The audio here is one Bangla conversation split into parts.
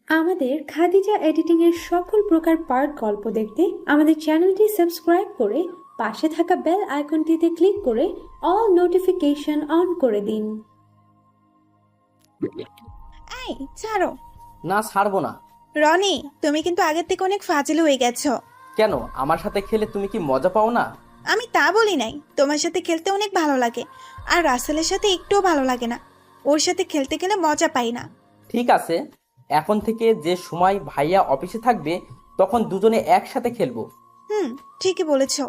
আমাদের খাদিজা এডিটিং এর সকল প্রকার পার্ট গল্প দেখতে আমাদের চ্যানেলটি সাবস্ক্রাইব করে পাশে থাকা বেল আইকনটিতে ক্লিক করে অল নোটিফিকেশন অন করে দিন। এই ছাড়ো। না, ছাড়বো না। রনি, তুমি কিন্তু আগের থেকে অনেক ফাজিল হয়ে গেছো। কেন? আমার সাথে খেলে তুমি কি মজা পাও না? আমি তা বলি নাই, তোমার সাথে খেলতে অনেক ভালো লাগে, আর রাসেলের সাথে একটুও ভালো লাগে না। ওর সাথে খেলতে গেলে মজা পাই না। ঠিক আছে, এখন থেকে যে সময় ভাইয়া অফিসে থাকবে তখন দুজনে একসাথে খেলবো। ঠিকই বলেছো।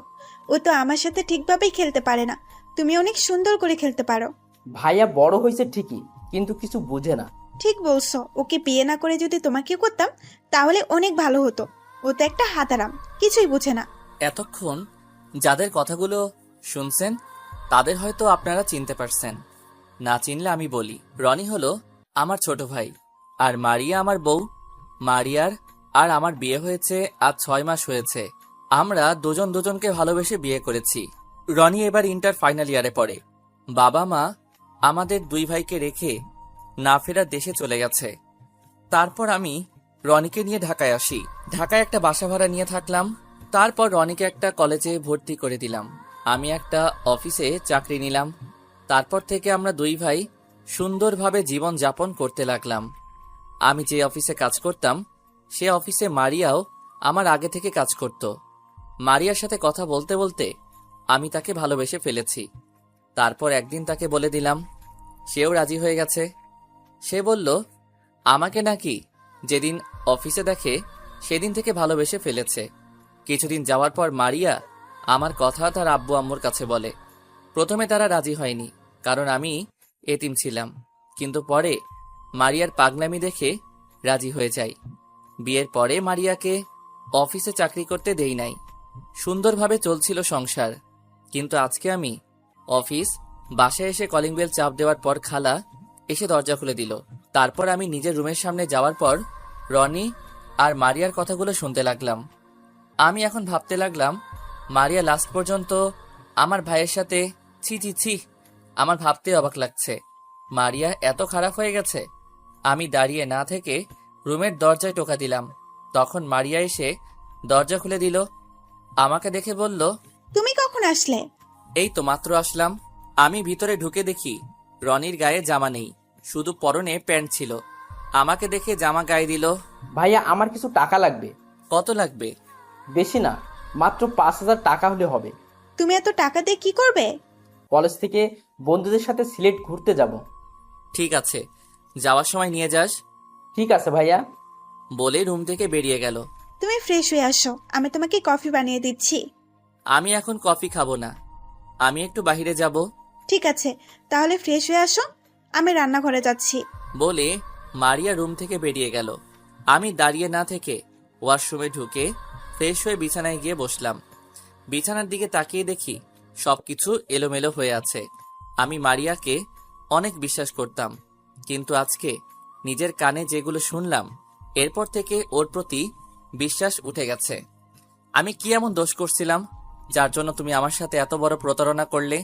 ও তো আমার সাথে ঠিকভাবেই খেলতে পারে না, তুমি অনেক সুন্দর করে খেলতে পারো। ভাইয়া বড় হয়েছে ঠিকই, কিন্তু কিছু বুঝে না। ঠিক বলছো, ওকে বিয়ে না করে যদি তোমাকে করতাম তাহলে অনেক ভালো হতো। ও তো একটা হাতারাম, কিছুই বুঝে না। এতক্ষণ যাদের কথাগুলো শুনছেন তাদের হয়তো আপনারা চিনতে পারছেন, না চিনলে আমি বলি। রনি হলো আমার ছোট ভাই, আর মারিয়া আমার বউ। মারিয়ার আর আমার বিয়ে হয়েছে আজ 6 মাস হয়েছে। আমরা দুজন দুজনকে ভালোবেসে বিয়ে করেছি। রনি এবার ইন্টার ফাইনাল ইয়ারে পড়ে। বাবা মা আমাদের দুই ভাইকে রেখে না ফেরার দেশে চলে গেছে। তারপর আমি রনিকে নিয়ে ঢাকায় আসি। ঢাকায় একটা বাসা ভাড়া নিয়ে থাকলাম। তারপর রনিকে একটা কলেজে ভর্তি করে দিলাম। আমি একটা অফিসে চাকরি নিলাম। তারপর থেকে আমরা দুই ভাই সুন্দরভাবে জীবন যাপন করতে লাগলাম। আমি যে অফিসে কাজ করতাম সে অফিসে মারিয়াও আমার আগে থেকে কাজ করত। মারিয়ার সাথে কথা বলতে বলতে আমি তাকে ভালোবেসে ফেলেছি। তারপর একদিন তাকে বলে দিলাম, সেও রাজি হয়ে গেছে। সে বলল আমাকে নাকি যেদিন অফিসে দেখে সেদিন থেকে ভালোবেসে ফেলেছে। কিছুদিন যাওয়ার পর মারিয়া আমার কথা তার আব্বু আম্মুর কাছে বলে। প্রথমে তারা রাজি হয়নি, কারণ আমি এতিম ছিলাম, কিন্তু পরে মারিয়ার পাগলামি দেখে রাজি হয়ে যায়। বিয়ের পরে মারিয়াকে অফিসে চাকরি করতে দেই নাই। সুন্দরভাবে চলছিল সংসার। কিন্তু আজকে আমি অফিস বাসায় এসে কলিং বেল চাপ দেওয়ার পর খালা এসে দরজা খুলে দিল। তারপর আমি নিজের রুমের সামনে যাওয়ার পর রনি আর মারিয়ার কথাগুলো শুনতে লাগলাম। আমি এখন ভাবতে লাগলাম, মারিয়া লাস্ট পর্যন্ত আমার ভাইয়ের সাথে ছি ছি ছি, আমার ভাবতে অবাক লাগছে। মারিয়া এত খারাপ হয়ে গেছে। আমি দাঁড়িয়ে না থেকে রুমের দরজায় টোকা দিলাম। তখন মারিয়া এসে দরজা খুলে দিল। আমাকে দেখে বলল, তুমি কখন আসলে? এই তো মাত্র আসলাম। আমি ভিতরে ঢুকে দেখি রনির গায়ে জামা নেই, শুধু পরনে প্যান্ট ছিল। আমাকে দেখে জামা গায়ে দিল। ভাইয়া, আমার কিছু টাকা লাগবে। কত লাগবে? বেশি না, মাত্র 5,000 টাকা হলে হবে। তুমি এত টাকা দিয়ে কি করবে? কলেজ থেকে বন্ধুদের সাথে সিলেট ঘুরতে যাব। ঠিক আছে, যাওয়ার সময় নিয়ে যাস। ঠিক আছে ভাইয়া। বলে রুম থেকে বেরিয়ে গেল। তুমি ফ্রেশ হয়ে আসো, আমি তোমাকে কফি বানিয়ে দিচ্ছি। আমি এখন কফি খাবো না, আমি একটু বাইরে যাব। ঠিক আছে, তাহলে ফ্রেশ হয়ে আসো, আমি রান্নাঘরে যাচ্ছি। বলে মারিয়া রুম থেকে বেরিয়ে গেল। আমি দাঁড়িয়ে না থেকে ওয়াশরুমে ঢুকে ফ্রেশ হয়ে বিছানায় গিয়ে বসলাম। বিছানার দিকে তাকিয়ে দেখি সবকিছু এলোমেলো হয়ে আছে। আমি মারিয়াকে অনেক বিশ্বাস করতাম, কিন্তু আজকে নিজের কানে যেগুলো শুনলাম এরপর থেকে ওর প্রতি বিশ্বাস উঠে গেছে। আমি কি এমন দোষ করছিলাম যার জন্য তুমি আমার সাথে এত বড় প্রতারণা করলে?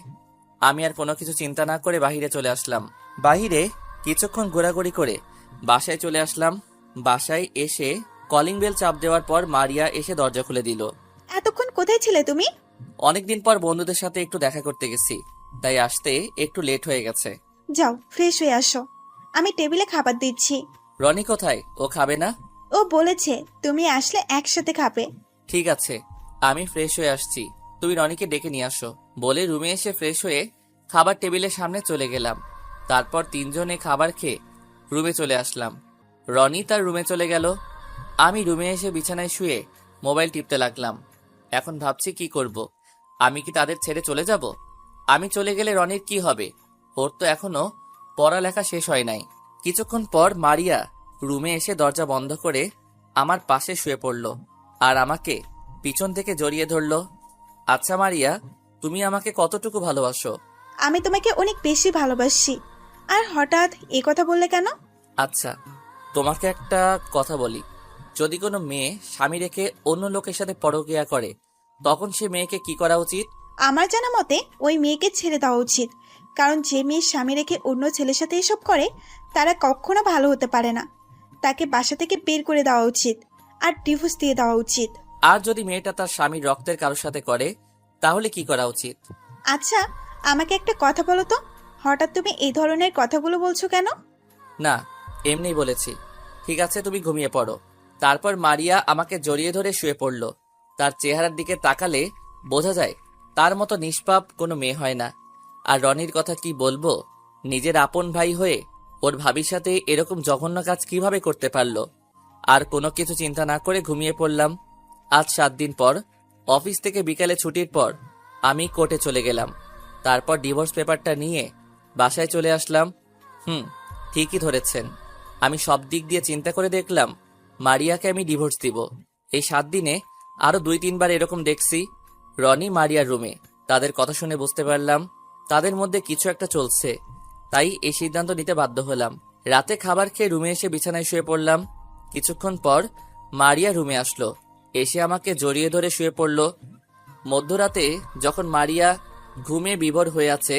আমি আর কোনো কিছু চিন্তা না করে বাহিরে চলে আসলাম। বাহিরে কিছুক্ষণ ঘোরাঘুরি করে বাসায় চলে আসলাম। বাসায় এসে কলিং বেল চাপ দেওয়ার পর মারিয়া এসে দরজা খুলে দিল। এতক্ষণ কোথায় ছিলে তুমি? অনেকদিন পর বন্ধুদের সাথে একটু দেখা করতে গেছি, তাই আসতে একটু লেট হয়ে গেছে। যাও ফ্রেশ হয়ে আসো, আমি টেবিলে খাবার দিচ্ছি। রনি কোথায়? ও খাবে না? ও বলেছে তুমি আসলে একসাথে খাবে। ঠিক আছে, আমি ফ্রেশ হয়ে আসছি, তুমি রনিকে ডেকে নিয়ে আসো। বলে রুমে এসে ফ্রেশ হয়ে খাবার টেবিলের সামনে চলে গেলাম। তারপর তিনজনে খাবার খেয়ে রুমে চলে আসলাম। রনি তার রুমে চলে গেল। আমি রুমে এসে বিছানায় শুয়ে মোবাইল টিপতে লাগলাম। এখন ভাবছি কি করব। আমি কি তাদের ছেড়ে চলে যাব? আমি চলে গেলে রনির কি হবে? ওর তো এখনো পড়ালেখা শেষ হয় নাই। কিছুক্ষণ পর মারিয়া রুমে এসে দরজা বন্ধ করে আমার পাশে শুয়ে পড়ল আর আমাকে পিছন থেকে জড়িয়ে ধরল। আচ্ছা মারিয়া, তুমি আমাকে কতটুকু ভালোবাসো? আমি তোমাকে অনেক বেশি ভালোবাসি। আর হঠাৎ এ কথা বললে কেন? আচ্ছা, তোমাকে একটা কথা বলি। যদি কোনো মেয়ে স্বামী রেখে অন্য লোকের সাথে পরকীয়া করে তখন সে মেয়েকে কি করা উচিত? আমার জানা মতে ওই মেয়েকে ছেড়ে দেওয়া উচিত, কারণ যে মেয়ে স্বামী রেখে অন্য ছেলের সাথে এসব করে তারা কখনো ভালো হতে পারে না। তাকে বাসা থেকে বের করে দেওয়া উচিত আর ডিভোর্স দিয়ে দেওয়া উচিত। আর যদি মেয়েটা তার স্বামীর রক্তের কারোর সাথে করে তাহলে কি করা উচিত? আচ্ছা, আমাকে একটা কথা বলো তো, হঠাৎ তুমি এই ধরনের কথাগুলো বলছো কেন? না, এমনিই বলেছি। ঠিক আছে, তুমি ঘুমিয়ে পড়ো। তারপর মারিয়া আমাকে জড়িয়ে ধরে শুয়ে পড়ল। তার চেহারার দিকে তাকালে বোঝা যায় তার মতো নিষ্পাপ কোনো মেয়ে হয় না। আর রনির কথা কি বলবো, নিজের আপন ভাই হয়ে ওর ভাবির সাথে এরকম জঘন্য কাজ কিভাবে করতে পারলো। আর কোনো কিছু চিন্তা না করে ঘুমিয়ে পড়লাম। আজ 7 দিন পর অফিস থেকে বিকালে ছুটির পর আমি কোর্টে চলে গেলাম। তারপর ডিভোর্স পেপারটা নিয়ে বাসায় চলে আসলাম। ঠিকই ধরেছেন, আমি সব দিক দিয়ে চিন্তা করে দেখলাম মারিয়াকে আমি ডিভোর্স দিব। এই 7 দিনে আরো 2-3 বার এরকম দেখছি রনি মারিয়ার রুমে। তাদের কথা শুনে বুঝতে পারলাম তাদের মধ্যে কিছু একটা চলছে, তাই এই সিদ্ধান্ত নিতে বাধ্য হলাম। রাতে খাবার খেয়ে রুমে এসে বিছানায় শুয়ে পড়লাম। কিছুক্ষণ পর মারিয়া রুমে আসলো, এসে আমাকে জড়িয়ে ধরে শুয়ে পড়ল। মধ্যরাতে যখন মারিয়া ঘুমে বিভোর হয়ে আছে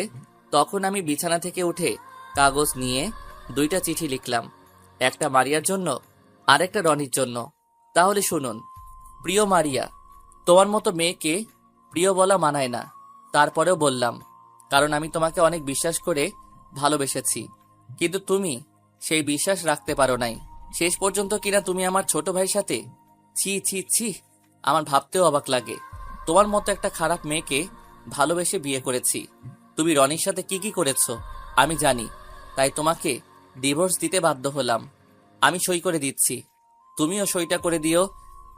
তখন আমি বিছানা থেকে উঠে কাগজ নিয়ে 2টা চিঠি লিখলাম, একটা মারিয়ার জন্য আর একটা রনির জন্য। তাহলে শুনুন। প্রিয় মারিয়া, তোমার মতো মেয়েকে প্রিয় বলা মানায় না, তারপরেও বললাম, কারণ আমি তোমাকে অনেক বিশ্বাস করে ভালোবেসেছি। কিন্তু তুমি সেই বিশ্বাস রাখতে পারো নাই। শেষ পর্যন্ত কিনা তুমি আমার ছোট ভাইয়ের সাথে। ছি ছি ছি, আমার ভাবতেও অবাক লাগে তোমার মতো একটা খারাপ মেয়েকে ভালোবেসে বিয়ে করেছি। তুমি রনির সাথে কি কি করেছো আমি জানি, তাই তোমাকে ডিভোর্স দিতে বাধ্য হলাম। আমি সই করে দিচ্ছি, তুমিও সইটা করে দিও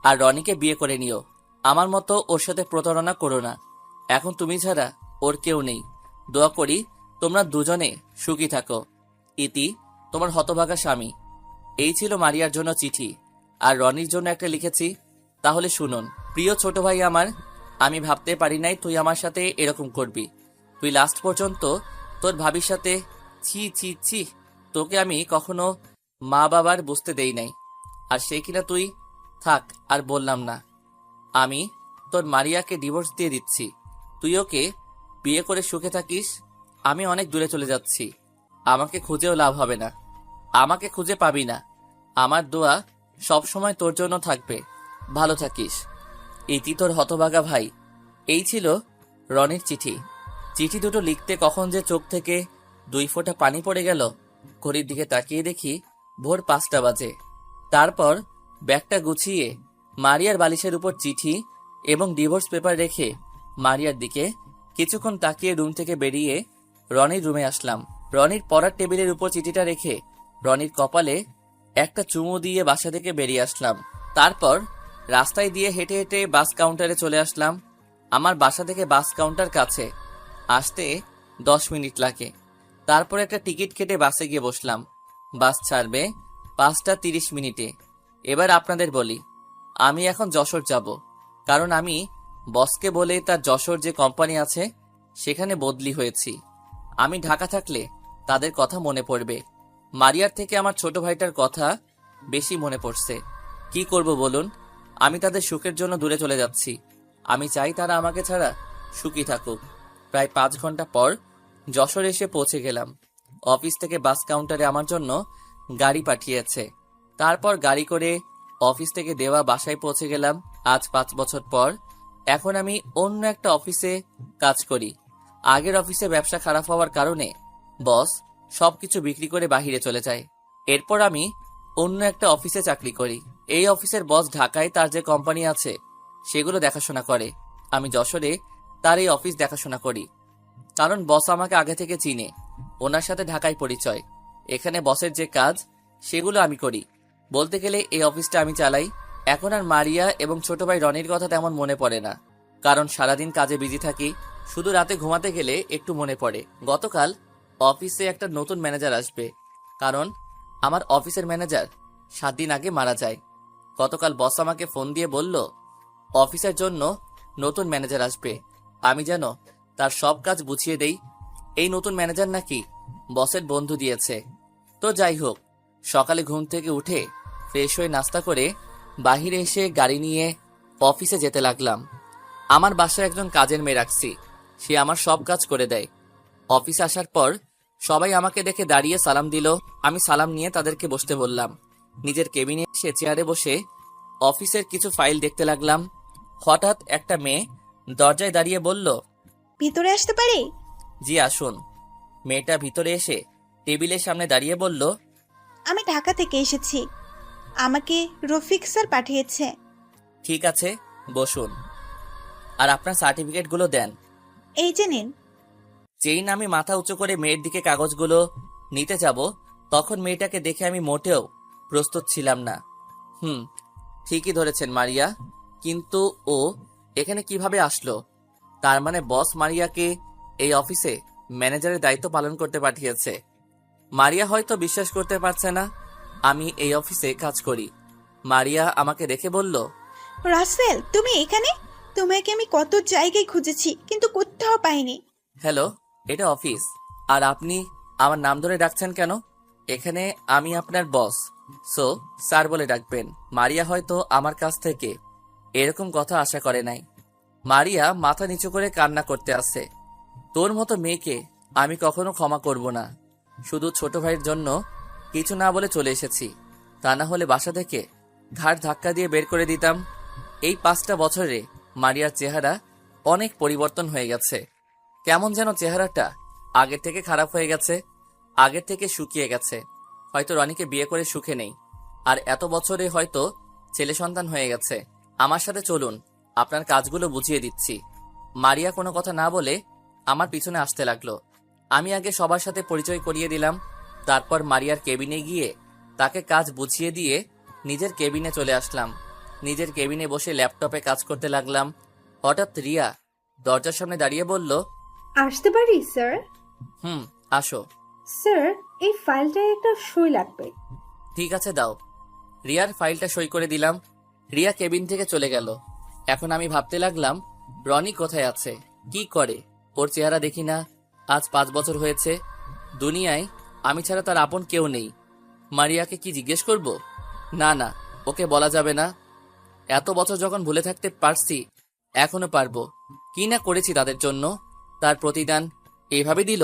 আর রনিকে বিয়ে করে নিও। আমার মতো ওর সাথে প্রতারণা করো না। এখন তুমি ছাড়া ওর কেউ নেই। দোয়া করি তোমরা দুজনে সুখী থাকো। ইতি, তোমার হতভাগা স্বামী। এই ছিল মারিয়ার জন্য চিঠি। আর রনির জন্য একটা লিখেছি, তাহলে শুনুন। প্রিয় ছোট ভাই আমার, আমি ভাবতে পারি নাই তুই আমার সাথে এরকম করবি। তুই লাস্ট পর্যন্ত তোর ভাবির সাথে। ছি ছি ছি, তোকে আমি কখনো মা বাবার বুঝতে দেই নাই, আর সে কিনা তুই। থাক, আর বললাম না। আমি তোর মারিয়াকে ডিভোর্স দিয়ে দিচ্ছি, তুই ওকে বিয়ে করে সুখে থাকিস। আমি অনেক দূরে চলে যাচ্ছি, আমাকে খুঁজেও লাভ হবে না, আমাকে খুঁজে পাবি না। আমার দোয়া সব সময় তোর জন্য থাকবে। ভালো থাকিস। ইতি, তোর হতভাগা ভাই। এই ছিল রনির চিঠি। চিঠি দুটো লিখতে কখন যে চোখ থেকে 2 ফোঁটা পানি পড়ে গেল। ঘড়ির দিকে তাকিয়ে দেখি ভোর 5টা বাজে। তারপর ব্যাগটা গুছিয়ে মারিয়ার বালিশের উপর চিঠি এবং ডিভোর্স পেপার রেখে মারিয়ার দিকে কিছুক্ষণ তাকিয়ে রুম থেকে বেরিয়ে রনির রুমে আসলাম। রনির পড়ার টেবিলের উপর চিঠিটা রেখে রনির কপালে একটা চুমু দিয়ে বাসা থেকে বেরিয়ে আসলাম। তারপর রাস্তায় দিয়ে হেঁটে হেঁটে বাস কাউন্টারে চলে আসলাম। আমার বাসা থেকে বাস কাউন্টার কাছে, আসতে 10 মিনিট লাগে। তারপর একটা টিকিট কেটে বাসে গিয়ে বসলাম। বাস ছাড়বে 5টা 30 মিনিটে। এবার আপনাদের বলি, আমি এখন যশোর যাব, কারণ আমি বসকে বলে তার যশোর যে কোম্পানি আছে সেখানে বদলি হয়েছি। আমি ঢাকা থাকলে তাদের কথা মনে পড়বে। মারিয়ার থেকে আমার ছোট ভাইটার কথা বেশি মনে পড়ছে। কি করব বলুন, আমি তাদের সুখের জন্য দূরে চলে যাচ্ছি। আমি চাই তারা আমাকে ছাড়া সুখী থাকুক। প্রায় 5 ঘন্টা পর যশোর এসে পৌঁছে গেলাম। অফিস থেকে বাস কাউন্টারে আমার জন্য গাড়ি পাঠিয়েছে। তারপর গাড়ি করে অফিস থেকে দেওয়া বাসায় পৌঁছে গেলাম। আজ 5 বছর পর এখন আমি অন্য একটা অফিসে কাজ করি। আগের অফিসে ব্যবসা খারাপ হওয়ার কারণে বস সবকিছু বিক্রি করে বাহিরে চলে যায়। এরপর আমি অন্য একটা অফিসে চাকরি করি। এই অফিসের বস ঢাকায় তার যে কোম্পানি আছে সেগুলো দেখাশোনা করে। আমি যশোরে তার এই অফিস দেখাশোনা করি, কারণ বস আমাকে আগে থেকে চিনে। ওনার সাথে ঢাকায় পরিচয়। এখানে বসের যে কাজ সেগুলো আমি করি। বলতে গেলে এই অফিসটা আমি চালাই। এখন আর মারিয়া এবং ছোট ভাই রনির কথা তেমন মনে পড়ে না, কারণ সারাদিন কাজে বিজি থাকি। শুধু রাতে ঘুমাতে গেলে একটু মনে পড়ে। গতকাল অফিসে একটা নতুন ম্যানেজার আসবে, কারণ আমার অফিসের ম্যানেজার 7 দিন আগে মারা যায়। গতকাল বস আমাকে ফোন দিয়ে বলল অফিসের জন্য নতুন ম্যানেজার আসবে। আমি যেন তার সব কাজ বুঝিয়ে দেই। এই নতুন ম্যানেজার নাকি বসের বন্ধু দিয়েছে। তো যাই হোক, সকালে ঘুম থেকে উঠে ফ্রেশ হয়ে নাস্তা করে বাহিরে এসে গাড়ি নিয়ে অফিসে যেতে লাগলাম। আমার বাসায় একজন কাজের মেয়ে রাখছি, সে আমার সব কাজ করে দেয়। অফিসে আসার পর সবাই আমাকে দেখে দাঁড়িয়ে সালাম দিল। আমি সালাম নিয়ে তাদেরকে বসতে বললাম। নিজের কেবিনে এসে চেয়ারে বসে অফিসের কিছু ফাইল দেখতে লাগলাম। হঠাৎ একটা মেয়ে দরজায় দাঁড়িয়ে বলল, ভিতরে আসতে পারি? জি আসুন। মেয়েটা ভিতরে এসে টেবিলের সামনে দাঁড়িয়ে বলল, আমি ঢাকা থেকে এসেছি, আমাকে রফিক স্যার পাঠিয়েছে। ঠিক আছে, বসুন। আর আপনার সার্টিফিকেটগুলো দেন। এই যে নিন। যেই আমি মাথা উঁচু করে মেয়ের দিকে কাগজগুলো নিতে যাব, তখন মেয়েটাকে দেখে আমি মোটেও প্রস্তুত ছিলাম না। ঠিকই ধরেছেন মারিয়া, কিন্তু ও এখানে কিভাবে আসলো? তার মানে বস মারিয়াকে এই অফিসে ম্যানেজারের দায়িত্ব পালন করতে পাঠিয়েছে। মারিয়া হয়তো বিশ্বাস করতে পারছে না আমি এই অফিসে কাজ করি। মারিয়া আমাকে দেখে বলল, রাসেল, তুমি এখানে? তোমাকে আমি কত জায়গায় খুঁজেছি, কিন্তু কোথাও পাইনি। হ্যালো, এটা অফিস, আর আপনি আমার নাম ধরে ডাকছেন কেন? এখানে আমি আপনার বস, সো স্যার বলে ডাকবেন। মারিয়া হয়তো আমার কাছ থেকে এরকম কথা আশা করে নাই। মারিয়া মাথা নিচু করে কান্না করতে আসে। তোর মতো মেয়েকে আমি কখনো ক্ষমা করব না। শুধু ছোট ভাইয়ের জন্য কিছু না বলে চলে এসেছি, তা না হলে বাসা থেকে ঘাড় ধাক্কা দিয়ে বের করে দিতাম। এই 5টা বছরে মারিয়ার চেহারা অনেক পরিবর্তন হয়ে গেছে। কেমন যেন চেহারাটা আগের থেকে খারাপ হয়ে গেছে, আগের থেকে শুকিয়ে গেছে। হয়তো রনিকে বিয়ে করে সুখে নেই, আর এত বছরে হয়তো ছেলে সন্তান হয়ে গেছে। আমার সাথে চলুন, আপনার কাজগুলো বুঝিয়ে দিচ্ছি। মারিয়া কোনো কথা না বলে আমার পিছনে আসতে লাগলো। আমি আগে সবার সাথে পরিচয় করিয়ে দিলাম, তারপর মারিয়ার কেবিনে গিয়ে তাকে কাজ বুঝিয়ে দিয়ে নিজের কেবিনে চলে আসলাম। নিজের কেবিনে বসে ল্যাপটপে কাজ করতে লাগলাম। হঠাৎ রিয়া দরজার সামনে দাঁড়িয়ে বলল, আসতে পারি স্যার? আসো। স্যার, এই ফাইলটায় একটা সই লাগবে। ঠিক আছে, দাও। রিয়ার ফাইলটা সই করে দিলাম। রিয়া কেবিন থেকে চলে গেল। এখন আমি ভাবতে লাগলাম, রনি কোথায় আছে, কি করে? ওর চেহারা দেখি না। আজ 5 বছর হয়েছে। দুনিয়ায় আমি ছাড়া তার আপন কেউ নেই। মারিয়াকে কি জিজ্ঞেস করব? না না, ওকে বলা যাবে না। এত বছর যখন ভুলে থাকতে পারছি, এখনো পারবো। কি না করেছি তাদের জন্য, তার প্রতিদান এইভাবে দিল।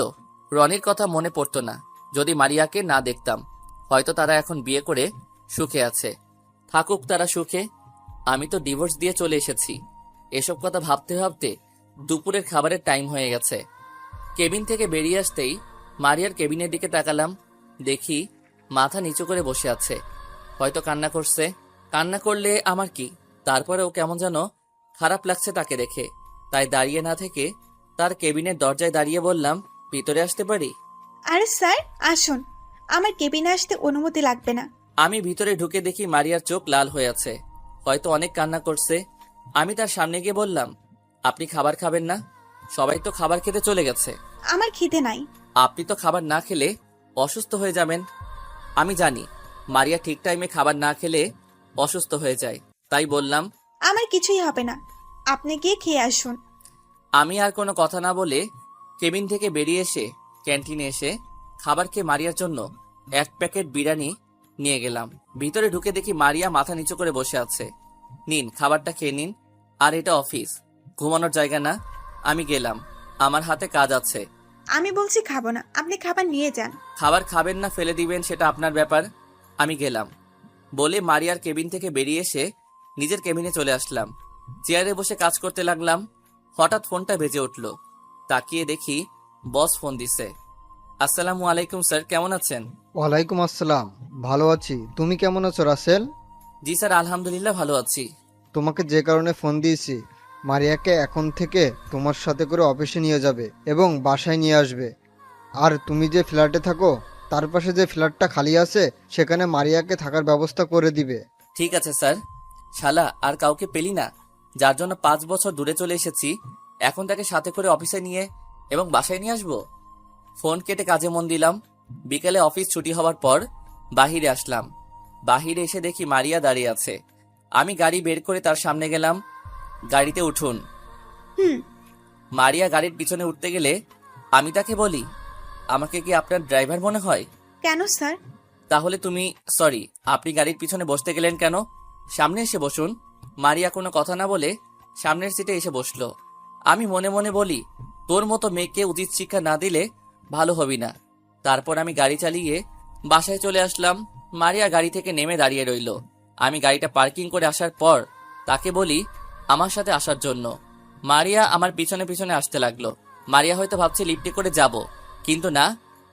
রনির কথা মনে পড়তো না যদি মারিয়াকে না দেখতাম। হয়তো তারা এখন বিয়ে করে সুখে আছে। থাকুক তারা সুখে, আমি তো ডিভোর্স দিয়ে চলে এসেছি। এসব কথা ভাবতে ভাবতে দুপুরের খাবারের টাইম হয়ে গেছে। কেবিন থেকে বেরিয়ে আসতেই মারিয়ার কেবিনের দিকে তাকালাম। দেখি মাথা নিচু করে বসে আছে, হয়তো কান্না করছে। কান্না করলে আমার কি, তারপরেও কেমন যেন খারাপ লাগছে তাকে দেখে। তাই দাঁড়িয়ে না থেকে তার কেবিনের দরজায় দাঁড়িয়ে বললাম, ভিতরে আসতে পারি? আরে স্যার, আসুন, আমার কেবিনে আসতে অনুমতি লাগবে না। আমি ভিতরে ঢুকে দেখি মারিয়ার চোখ লাল হয়ে আছে, হয়তো অনেক কান্না করছে। আমি তার সামনে গিয়ে বললাম, আপনি খাবার খাবেন না? সবাই তো খাবার খেতে চলে গেছে। আমার খিদে নাই। আপনি তো খাবার না খেলে অসুস্থ হয়ে যাবেন। আমি জানি মারিয়া ঠিক টাইমে খাবার না খেলে অসুস্থ হয়ে যায়, তাই বললাম, আমার কিছুই হবে না, আপনি গিয়ে খেয়ে আসুন। আমি আর কোনো কথা না বলে কেবিন থেকে বেরিয়ে এসে ক্যান্টিনে এসে খাবার খেয়ে মারিয়ার জন্য 1 প্যাকেট বিরিয়ানি নিয়ে গেলাম। ভিতরে ঢুকে দেখি মারিয়া মাথা নিচু করে বসে আছে। নিন, খাবারটা খেয়ে নিন। আর এটা অফিস, ঘুমানোর জায়গা না। আমি গেলাম, আমার হাতে কাজ আছে। আমি বলছি খাবো না, আপনি খাবার নিয়ে যান। খাবার খাবেন না ফেলে দিবেন সেটা আপনার ব্যাপার। আমি গেলাম বলে মারিয়ার কেবিন থেকে বেরিয়ে এসে নিজের কেবিনে চলে আসলাম। চেয়ারে বসে কাজ করতে লাগলাম। হঠাৎ ফোনটা বেজে উঠল। তাকিয়ে দেখি বস ফোন দিছে। আসসালামু আলাইকুম স্যার, কেমন আছেন? ওয়ালাইকুম আসসালাম, ভালো আছি। তুমি কেমন আছো রাসেল? জি স্যার, আলহামদুলিল্লাহ ভালো আছি। তোমাকে যে কারণে ফোন দিয়েছি, মারিয়াকে এখন থেকে তোমার সাথে করে অফিসে নিয়ে যাবে এবং বাসায় নিয়ে আসবে। আর তুমি যে ফ্ল্যাটে থাকো তার পাশে যে ফ্ল্যাটটা খালি আছে সেখানে মারিয়াকে থাকার ব্যবস্থা করে দিবে। ঠিক আছে স্যার। শালা আর কাউকে পেলি না, যার জন্য 5 বছর দূরে চলে এসেছি, এখন তাকে সাথে করে অফিসে নিয়ে এবং বাসায় নিয়ে আসবো? ফোন কেটে কাজে মন দিলাম। বিকেলে অফিস ছুটি হওয়ার পর বাহিরে আসলাম। বাহিরে এসে দেখি মারিয়া দাঁড়িয়ে আছে। আমি গাড়ি বের করে তার সামনে গেলাম। গাড়িতে উঠুন। মারিয়া গাড়ির পিছনে উঠতে গেলে আমি তাকে বলি, আমাকে কি আপনার ড্রাইভার মনে হয়? কেন স্যার? তাহলে তুমি, সরি, আপনি গাড়ির পিছনে বসতে গেলেন কেন? সামনে এসে বসুন। মারিয়া কোনো কথা না বলে সামনের সিটে এসে বসলো। আমি মনে মনে বলি, তোর মতো মেয়েকে উচিত শিক্ষা না দিলে ভালো হবি না। তারপর আমি গাড়ি চালিয়ে বাসায় চলে আসলাম। মারিয়া গাড়ি থেকে নেমে দাঁড়িয়ে রইল। আমি গাড়িটা পার্কিং করে আসার পর তাকে বলি আমার সাথে আসার জন্য। মারিয়া আমার পিছনে পিছনে আসতে লাগলো। মারিয়া হয়তো ভাবছে লিফটে করে যাব, কিন্তু না,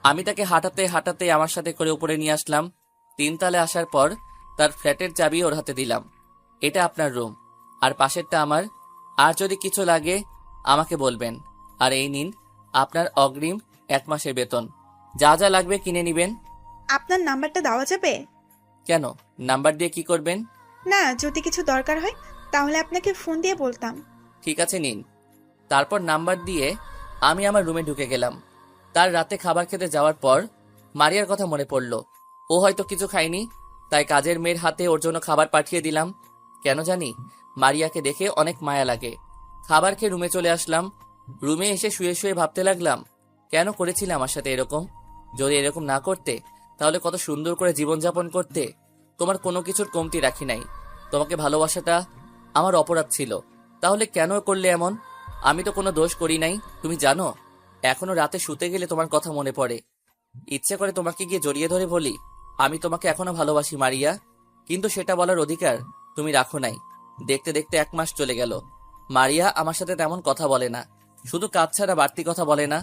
আমি তাকে হাঁটাতে হাঁটাতে আমার সাথে করে উপরে নিয়ে আসলাম। 3 তলায় আসার পর তার ফ্ল্যাটের চাবি ওর হাতে দিলাম। এটা আপনার রুম, আর পাশেরটা আমার। আর যদি কিছু লাগে আমাকে বলবেন। আর এই নিন আপনার অগ্রিম 1 মাসের বেতন। যা যা লাগবে কিনে নিবেন। আপনার নাম্বারটা দেওয়া যাবে? কেন, নাম্বার দিয়ে কি করবেন? না, যদি কিছু দরকার হয় তাহলে আপনাকে ফোন দিয়ে বলতাম। ঠিক আছে, নিন। তারপর নাম্বার দিয়ে আমি আমার রুমে ঢুকে গেলাম। তার রাতে খাবার খেতে যাওয়ার পর মারিয়ার কথা মনে পড়ল। ও হয়তো কিছু খায়নি, তাই কাজের মেয়ের হাতে ওর জন্য খাবার পাঠিয়ে দিলাম। কেন জানি মারিয়াকে দেখে অনেক মায়া লাগে। খাবার খেয়ে রুমে চলে আসলাম। রুমে এসে শুয়ে শুয়ে ভাবতে লাগলাম, কেন করেছিলে আমার সাথে এরকম? যদি এরকম না করতে তাহলে কত সুন্দর করে জীবনযাপন করতে। তোমার কোনো কিছুর কমতি রাখি নাই। তোমাকে ভালোবাসাটা আমার অপরাধ ছিল, তাহলে কেন করলে এমন? আমি তো কোনো দোষ করি নাই। তুমি জানো, এখনো রাতে শুতে গেলে তোমার কথা মনে পড়ে। ইচ্ছে করে তোমাকে গিয়ে জড়িয়ে ধরে বলি আমি তোমাকে এখনো ভালোবাসি মারিয়া, কিন্তু সেটা বলার অধিকার তুমি রাখো নাই। দেখতে দেখতে 1 মাস চলে গেল। মারিয়া আমার সাথে তেমন কথা বলে না, শুধু কাজ ছাড়া বাড়তি কথা বলে না।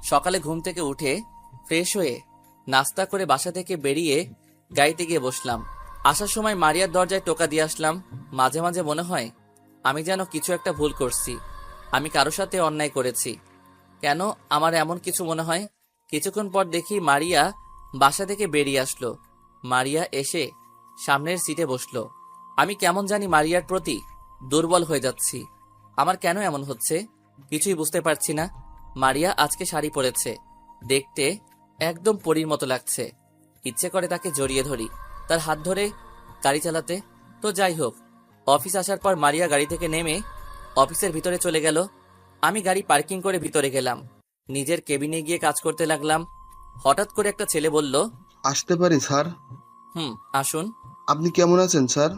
সকালে ঘুম থেকে উঠে ফ্রেশ হয়ে নাস্তা করে বাসা থেকে বেরিয়ে গাড়িতে গিয়ে বসলাম। আসার সময় মারিয়ার দরজায় টোকা দিয়ে আসলাম। মাঝে মাঝে মনে হয় আমি যেন কিছু একটা ভুল করছি, আমি কারো সাথে অন্যায় করেছি। কেন আমার এমন কিছু মনে হয়? কিছুক্ষণ পর দেখি মারিয়া বাসা থেকে বেরিয়ে আসলো। মারিয়া এসে সামনের সিটে বসলো। আমি কেমন জানি মারিয়ার প্রতি দুর্বল হয়ে যাচ্ছি। আমার কেন এমন হচ্ছে কিছুই বুঝতে পারছি না। মারিয়া আজকে শাড়ি পরেছে, দেখতে একদম পরীর মতো লাগছে। ইচ্ছে করে তাকে জড়িয়ে ধরি, তার হাত ধরে গাড়ি চালাতে। তো যাই হোক, অফিস আসার পর মারিয়া গাড়ি থেকে নেমে অফিসের ভিতরে চলে গেল। আমি গাড়ি পার্কিং করে ভিতরে গেলাম, নিজের কেবিনে গিয়ে কাজ করতে লাগলাম। হঠাৎ করে একটা ছেলে বলল, আসতে পারি স্যার? আসুন। আপনি কেমন আছেন স্যার?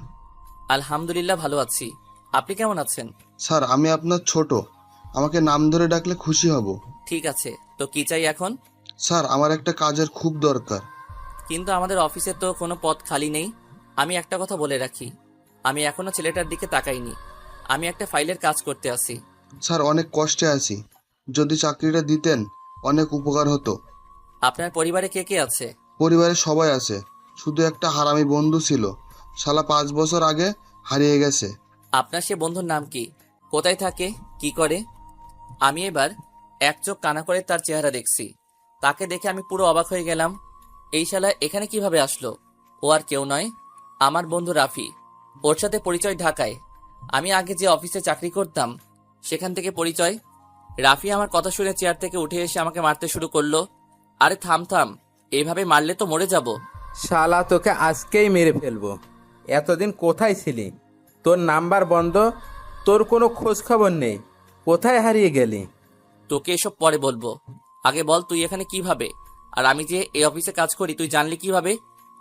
আলহামদুলিল্লাহ ভালো আছি, আপনি কেমন আছেন? স্যার, আমি আপনার ছোট, আমাকে নাম ধরে ডাকলে খুশি হব। ঠিক আছে, তো কি চাই এখন? স্যার, আমার একটা কাজের খুব দরকার। কিন্তু আমাদের অফিসে তো কোনো পদ খালি নেই। আমি একটা কথা বলে রাখি, আমি এখনো ছেলেটার দিকে তাকাইনি। আমি একটা ফাইলের কাজ করতে আসি। স্যার, অনেক কষ্টে আছি, যদি চাকরিটা দিতেন অনেক উপকার হতো। আপনার পরিবারে কে কে আছে? পরিবারে সবাই আছে, শুধু একটা হারামি বন্ধু ছিল, শালা 5 বছর আগে হারিয়ে গেছে। আপনার সে বন্ধুর নাম কি? কোথায় থাকে? কি করে? আমি এবার 1 চোখ কানা করে তার চেহারা দেখছি। তাকে দেখে আমি পুরো অবাক হয়ে গেলাম। এই শালা এখানে কিভাবে আসলো? ও আর কেউ নয়, আমার বন্ধু রাফি। ওর সাথে পরিচয় ঢাকায়। আমি আগে যে অফিসে চাকরি করতাম সেখান থেকে পরিচয়। রাফি আমার কথা শুনে চেয়ার থেকে উঠে এসে আমাকে মারতে শুরু করলো। আরে থাম থাম, এইভাবে মারলে তো মরে যাব। শালা তোকে আজকেই মেরে ফেলবো। এতদিন কোথায় ছিলি? তোর নাম্বার বন্ধ, তোর কোনো খোঁজ খবর নেই। কোথায় হারিয়ে গেলি? তোকে এসব পরে বলবো, আগে বল তুই এখানে কিভাবে? আর আমি যে এই অফিসে কাজ করি তুই জানলি কিভাবে?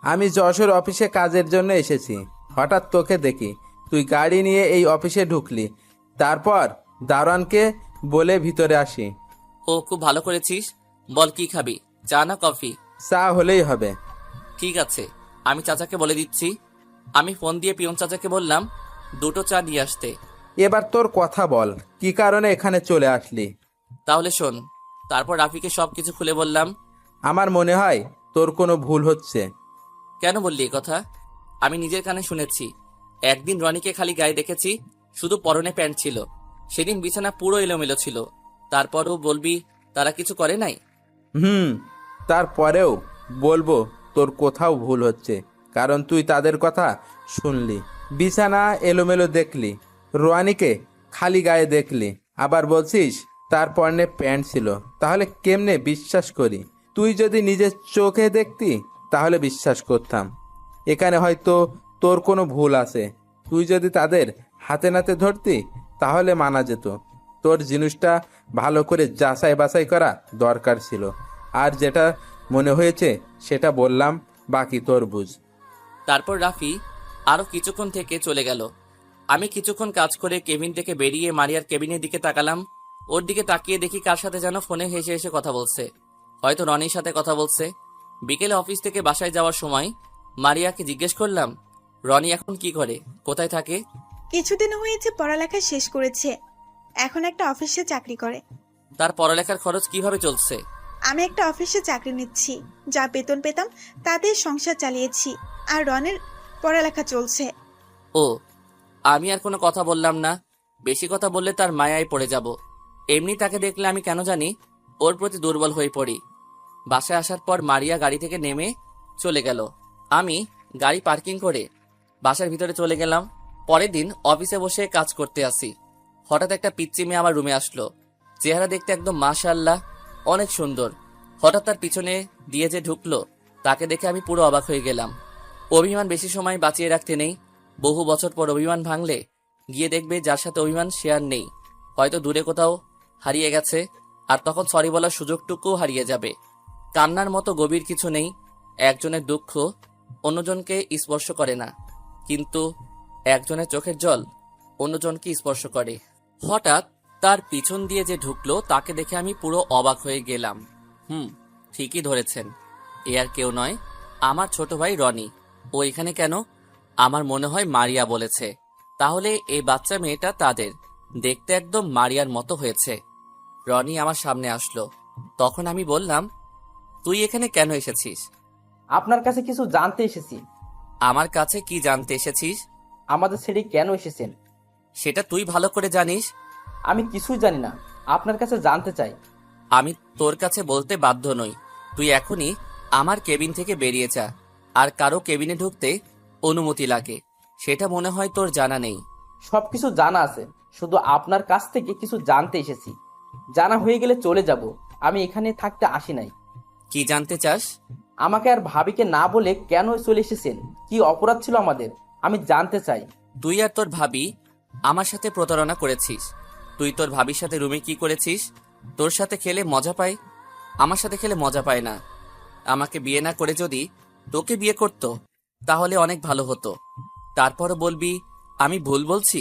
আমি যশোর অফিসে কাজের জন্য এসেছি। হঠাৎ তোকে দেখি তুই গাড়ি নিয়ে এই অফিসে ঢুকলি। তারপর দারোয়ানকে বলে ভিতরে আসি। ও, খুব ভালো করেছিস। বল কি খাবি, চা না কফি? চা হলেই হবে। ঠিক আছে, আমি চাচাকে বলে দিচ্ছি। আমি ফোন দিয়ে পিয়ন চাচাকে বললাম 2টো চা নিয়ে আসতে। এবার তোর কথা বল, কি কারণে এখানে চলে আসলি? তাহলে শোন। তারপর রাফিকে সবকিছু খুলে বললাম। আমার মনে হয় তোর কোনো ভুল হচ্ছে। কেন বললি এ কথা? আমি নিজের কানে শুনেছি। একদিন রনিকে খালি গায়ে দেখেছি, শুধু পরনে প্যান্ট ছিল। সেদিন বিছানা পুরো এলোমেলো ছিল। তারপরও বলবি তারা কিছু করে নাই? তারপরেও বলবো তোর কোথাও ভুল হচ্ছে, কারণ তুই তাদের কথা শুনলি, বিছানা এলোমেলো দেখলি, রোয়ানিকে খালি গায়ে দেখলি, আবার বলছিস তার পরনে প্যান্ট ছিল। তাহলে কেমনে বিশ্বাস করি? তুই যদি নিজের চোখে দেখতি তাহলে বিশ্বাস করতাম। এখানে হয়তো তোর কোনো ভুল আছে। তুই যদি তাদের হাতে নাতে ধরতি তাহলে মানা যেত। তোর জিনিসটা ভালো করে যাচাই বাছাই করা দরকার ছিল। আর যেটা মনে হয়েছে সেটা বললাম, বাকি তোর বুঝ। তারপর রাফি আরো কিছুক্ষণ থেকে চলে গেল। আমি কিছুক্ষণ কাজ করে কেবিন থেকে বেরিয়ে মারিয়ার কেবিনের দিকে তাকালাম। ওর দিকে তাকিয়ে দেখি কার সাথে যেন ফোনে হেসে হেসে কথা বলছে। হয়তো রনির সাথে কথা বলছে। বিকেলে অফিস থেকে বাসায় যাওয়ার সময় মারিয়াকে জিজ্ঞেস করলাম, রনি এখন কি করে, কোথায় থাকে? কিছুদিন হয়েছে পড়ালেখা শেষ করেছে, এখন একটা অফিসে চাকরি করে। তার পড়ালেখার খরচ কিভাবে চলছে? আমি একটা অফিসে চাকরি নিচ্ছি, যা বেতন পেতাম তাদের সংসার চালিয়েছি, আর রনের পড়ালেখা চলছে। ও, আমি আর কোনো কথা বললাম না। বেশি কথা বললে তার মায়ায় পড়ে যাব। এমনি তাকে দেখলে আমি কেন জানি ওর প্রতি দুর্বল হয়ে পড়ি। বাসায় আসার পর মারিয়া গাড়ি থেকে নেমে চলে গেল। আমি গাড়ি পার্কিং করে বাসার ভিতরে চলে গেলাম। পরের দিন অফিসে বসে কাজ করতে আসি। হঠাৎ একটা পিচ্চি মেয়ে আমার রুমে আসলো। চেহারা দেখতে একদম মাশাআল্লাহ, অনেক সুন্দর। হঠাৎ তার পিছনে দিয়ে যে ঢুকলো, তাকে দেখে আমি পুরো অবাক হয়ে গেলাম। অভিমান বেশি সময় বাঁচিয়ে রাখতে নেই। বহু বছর পর অভিমান ভাঙলে গিয়ে দেখবে যার সাথে অভিমান সে আর নেই, হয়তো দূরে কোথাও হারিয়ে গেছে, আর তখন সরি বলার সুযোগটুকুও হারিয়ে যাবে। কান্নার মতো গভীর কিছু নেই। একজনের দুঃখ অন্যজনকে স্পর্শ করে না, কিন্তু একজনের চোখের জল অন্যজনকে স্পর্শ করে। হঠাৎ তার পিছন দিয়ে যে ঢুকলো তাকে দেখে আমি পুরো অবাক হয়ে গেলাম। ঠিকই ধরেছেন, এ আর কেউ নয়, আমার ছোট ভাই রনি। ও এখানে কেন? আমার মনে হয় মারিয়া বলেছে। তাহলে এই বাচ্চা মেয়েটা তাদের, দেখতে একদম মারিয়ার মতো হয়েছে। রনি আমার সামনে আসলো, তখন আমি বললাম, তুই এখানে কেন এসেছিস? আপনার কাছে কিছু জানতে এসেছি। আমার কাছে কি জানতে এসেছিস? আমাদের ছেড়ে কেন এসেছেন? সেটা তুই ভালো করে জানিস। আমি কিছুই জানি না, আপনার কাছে জানতে চাই। আমি তোর কাছে বলতে বাধ্য নই। তুই এখনই আমার কেবিন থেকে বেরিয়ে যা। আর কারো কেবিনে ঢুকতে অনুমতি লাগে, সেটা মনে হয় তোর জানা নেই। সবকিছু জানা আছে, শুধু আপনার কাছ থেকে কিছু জানতে এসেছি। জানা হয়ে গেলে চলে যাব। আমি এখানে থাকতে আসি নাই। কি জানতে চাস? আমাকে আর ভাবিকে না বলে কেন চলে এসেছেন? কি অপরাধ ছিল আমাদের? আমি জানতে চাই। তুই আর তোর ভাবি আমার সাথে প্রতারণা করেছিস। তুই তোর ভাবির সাথে রুমে কি করেছিস? তোর সাথে খেলে মজা পায়, আমার সাথে খেলে মজা পায় না। আমাকে বিয়ে না করে যদি তোকে বিয়ে করত, তাহলে অনেক ভালো হতো। তারপরও বলবি আমি ভুল বলছি?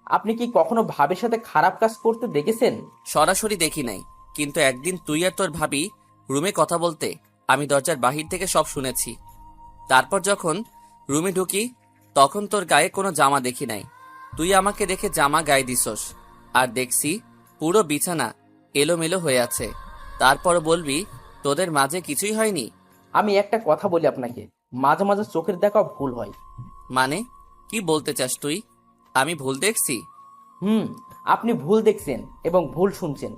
আপনি কি কখনো ভাবির সাথে খারাপ কাজ করতে দেখেছেন? সরাসরি দেখি নাই, কিন্তু একদিন তুই আর তোর ভাবি রুমে কথা বলতে আমি দরজার বাহির থেকে সব শুনেছি। তারপর যখন রুমে ঢুকি, তখন তোর গায়ে কোনো জামা দেখি নাই। তুই আমাকে দেখে জামা গায়ে দিছস, আর দেখছি পুরো বিছানা এলোমেলো হয়ে আছে। তারপর বলবি তোদের মাঝে কিছুই হয়নি? আমি একটা কথা বলি আপনাকে, মাঝে মাঝে চোখের দেখা ভুল হয়। মানে কি বলতে চাস তুই? আমি ভুল দেখছি? আপনি ভুল দেখছেন এবং ভুল শুনছেন।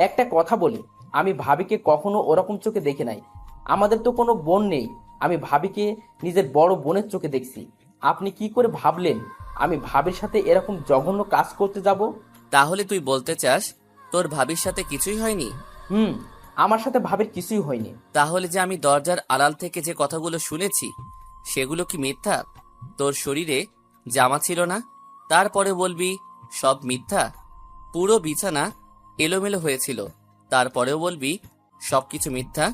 একটা কথা বলি, আমি ভাবিকে কখনো ওরকম চোখে দেখে নাই। আমাদের তো কোনো বোন নেই। আমি ভাবিকে নিজের বড় বোনের চোখে দেখছি। আপনি কি করে ভাবলেন আমি ভাবির সাথে এরকম জঘন্য কাজ করতে যাব? তাহলে তুই বলতে চাস তোর ভাবির সাথে কিছুই হয়নি? আমার সাথে ভাবির কিছুই হয়নি। তাহলে যে আমি দরজার আড়াল থেকে যে কথাগুলো শুনেছি, সেগুলো কি মিথ্যা? তোর শরীরে জামা ছিল না, তারপরে বলবি সব মিথ্যা? পুরো বিছানা এলোমেলো হয়েছিল, তারপরেও বলবি সবকিছু মিথ্যা?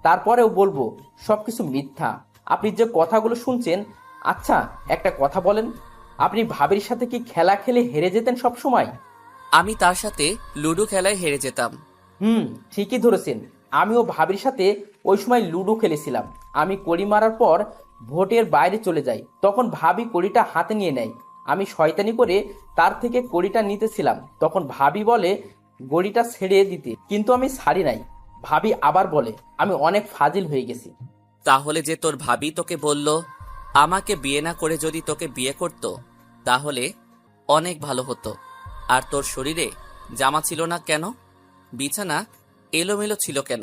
তারপরেও বলবো সবকিছু মিথ্যা। আপনি যে কথাগুলো শুনছেন। আচ্ছা, একটা কথা বলেন, আপনি ভাবির সাথে কি খেলা খেলে হেরে যেতেন সব সময়? আমি তার সাথে লুডো খেলায় হেরে যেতাম। ঠিকই ধরেছেন। আমিও ভাবির সাথে ওই সময় লুডো খেলেছিলাম। আমি কড়ি মারার পর ভোটের বাইরে চলে যাই, তখন ভাবি কড়িটা হাতে নিয়ে নেয়। আমি শয়তানি করে তার থেকে কড়িটা নিতেছিলাম, তখন ভাবি বলে গড়িটা ছেড়ে দিতে, কিন্তু আমি ছাড়ি নাই। ভাবি আবার বলে আমি অনেক ফাজিল হয়ে গেছি। তাহলে যে তোর ভাবি তোকে বলল আমাকে বিয়ে না করে যদি তোকে বিয়ে করত, তাহলে অনেক ভালো হতো। আর তোর শরীরে জামা ছিল না কেন? বিছানা এলোমেলো ছিল কেন?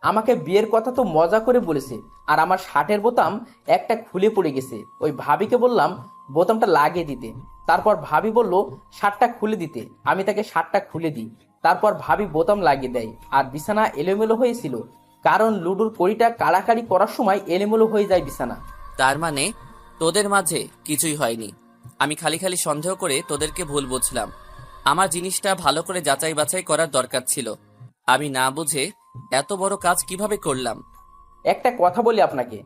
আমাকে বিয়ের কথা তো মজা করে বলেছে, আর আমার শার্টের বোতাম একটা খুলে পড়ে গেছে। ওই ভাবিকে বললাম বোতামটা লাগিয়ে দিতে, তারপর ভাবি বলল শার্টটা খুলে দিতে। আমি তাকে শার্টটা খুলে দিই, তারপর ভাবি বোতাম লাগিয়ে দেয়। আর বিছানা এলোমেলো হয়েছিল, কারণ লুডোর কড়িটা কাড়াকাড়ি করার সময় এলোমেলো হয়ে যায় বিছানা। তার মানে তোদের মাঝে কিছুই হয়নি। আমি খালি খালি সন্দেহ করে তোদেরকে ভুল বুঝলাম। আমার জিনিসটা ভালো করে যাচাই বাছাই করার দরকার ছিল। আমি না বুঝে এত বড় কাজ কিভাবে করলাম? একটা কথা বলি আপনাকে,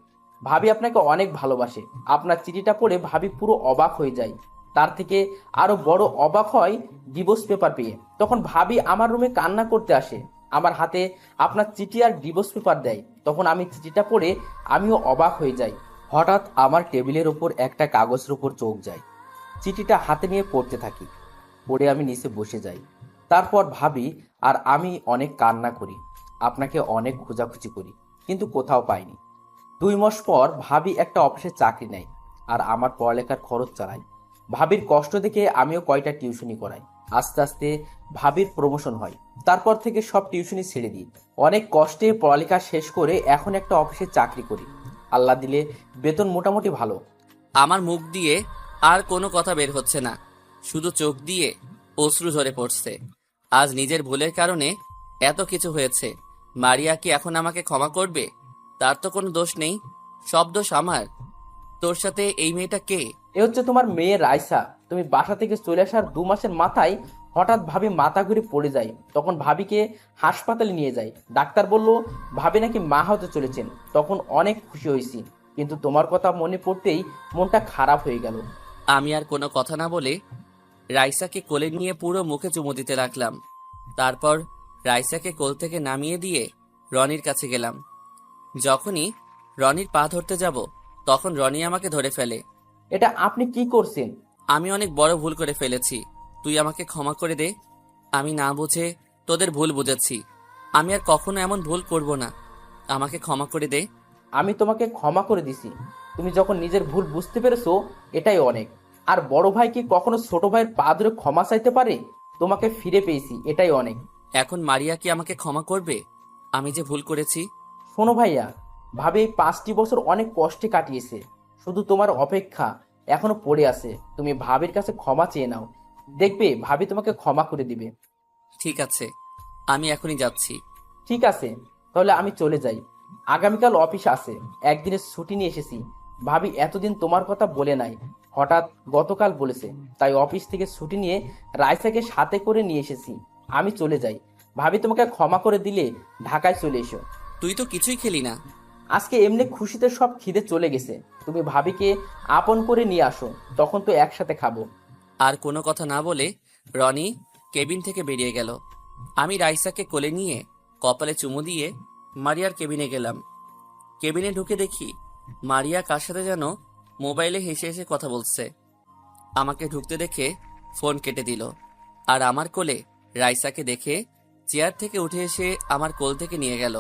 ভাবি আপনাকে অনেক ভালোবাসে। আপনার চিঠিটা পড়ে ভাবি পুরো অবাক হয়ে যায়। তার থেকে আরো বড় অবাক হয় ডিভোর্স পেপার পেয়ে। তখন ভাবি আমার রুমে কান্না করতে আসে, আমার হাতে আপনার চিঠি আর ডিভোর্স পেপার দেয়। তখন আমি চিঠিটা পড়ে আমিও অবাক হয়ে যাই। হঠাৎ আমার টেবিলের ওপর একটা কাগজের ওপর চোখ যায়। চিঠিটা হাতে নিয়ে পড়তে থাকি। পড়ে আমি নিচে বসে যাই। তারপর ভাবি আর আমি অনেক কান্না করি, আপনাকে অনেক খোঁজাখুঁজি করি, কিন্তু কোথাও পাইনি। 2 মাস পর ভাবি একটা অফিসে চাকরি নেয় আর আমার পড়ালেখার খরচ চালায়। ভাবির কষ্ট দেখে আমিও কয়টা টিউশনি করাই। আস্তে আস্তে ভাবির প্রমোশন হয়। তারপর থেকে সব টিউশনি ছেড়ে দিই। অনেক কষ্টে পড়ালেখা শেষ করে এখন একটা অফিসে চাকরি করি। আল্লাহ দিলে বেতন মোটামুটি ভালো। আমার মুখ দিয়ে আর কোনো কথা বের হচ্ছে না, শুধু চোখ দিয়ে অশ্রু ঝরে পড়ছে। আজ নিজের ভুলের কারণে এত কিছু হয়েছে। মারিয়া কি এখন আমাকে ক্ষমা করবে? তার তো কোনো দোষ নেই, সব দোষ আমার। তোর সাথে এই মেয়েটা কে? এ হচ্ছে তোমার মেয়ে রাইসা। তুমি বাসা থেকে চলে আসার 2 মাসের মাথায় হঠাৎ ভাবি মাথা ঘুরে পড়ে যায়। তখন ভাবিকে হাসপাতালে নিয়ে যায়। ডাক্তার বলল ভাবি নাকি মা হতে চলেছেন। তখন অনেক খুশি হয়েছি, কিন্তু তোমার কথা মনে পড়তেই মনটা খারাপ হয়ে গেল। আমি আর কোনো কথা না বলে রাইসাকে কোলে নিয়ে পুরো মুখে চুমু দিতে লাগলাম। তারপর রাইসাকে কোল থেকে নামিয়ে দিয়ে রনির কাছে গেলাম। যখনই রনির পা ধরতে যাব, তখন রনি আমাকে ধরে ফেলে। এটা আপনি কি করছেন? আমি অনেক বড় ভুল করে ফেলেছি, তুই আমাকে ক্ষমা করে দে। আমি না বুঝে তোদের ভুল বুঝেছি। আমি আর কখনো এমন ভুল করব না, আমাকে ক্ষমা করে দে। আমি তোমাকে ক্ষমা করে দিছি। তুমি যখন নিজের ভুল বুঝতে পেরেছো, এটাই অনেক। আর বড় ভাই কি কখনো ছোট ভাইয়ের পা ধরে ক্ষমা চাইতে পারে? তোমাকে ফিরে পেয়েছি, এটাই অনেক। এখন মারিয়া কি আমাকে ক্ষমা করবে আমি যে ভুল করেছি? শোনো ভাইয়া, ভাবি এই 5টি বছর অনেক কষ্টে কাটিয়েছে। শুধু তোমার অপেক্ষা এখনো পড়ে আছে। তুমি ভাবির কাছে ক্ষমা চেয়ে নাও, দেখবে ভাবি তোমাকে ক্ষমা করে দিবে। ঠিক আছে, আমি এখনই যাচ্ছি। ঠিক আছে, তাহলে আমি চলে যাই। আগামীকাল অফিস আছে, একদিনের ছুটি নিয়ে এসেছি। ভাবি এতদিন তোমার কথা বলে নাই, হঠাৎ গতকাল বলেছে, তাই অফিস থেকে ছুটি নিয়ে রাইসাকে সাথে করে নিয়ে এসেছি। আমি চলে যাই। ভাবি তোমাকে ক্ষমা করে দিলে ঢাকায় চলে এসো। তুই তো কিছুই খেলি না। আজকে এমনি খুশিতে সব খিদে চলে গেছে। তুমি ভাবিকে আপন করে নিয়ে আসো, তখন তো একসাথে খাবো। আর কোনো কথা না বলে রনি কেবিন থেকে বেরিয়ে গেল। আমি রাইসাকে কোলে নিয়ে কপালে চুমু দিয়ে মারিয়ার কেবিনে গেলাম। কেবিনে ঢুকে দেখি মারিয়া কার সাথে যেন মোবাইলে হেসে হেসে কথা বলছে। আমাকে ঢুকতে দেখে ফোন কেটে দিল। আর আমার কোলে রাইসাকে দেখে চেয়ার থেকে উঠে এসে আমার কোল থেকে নিয়ে গেল।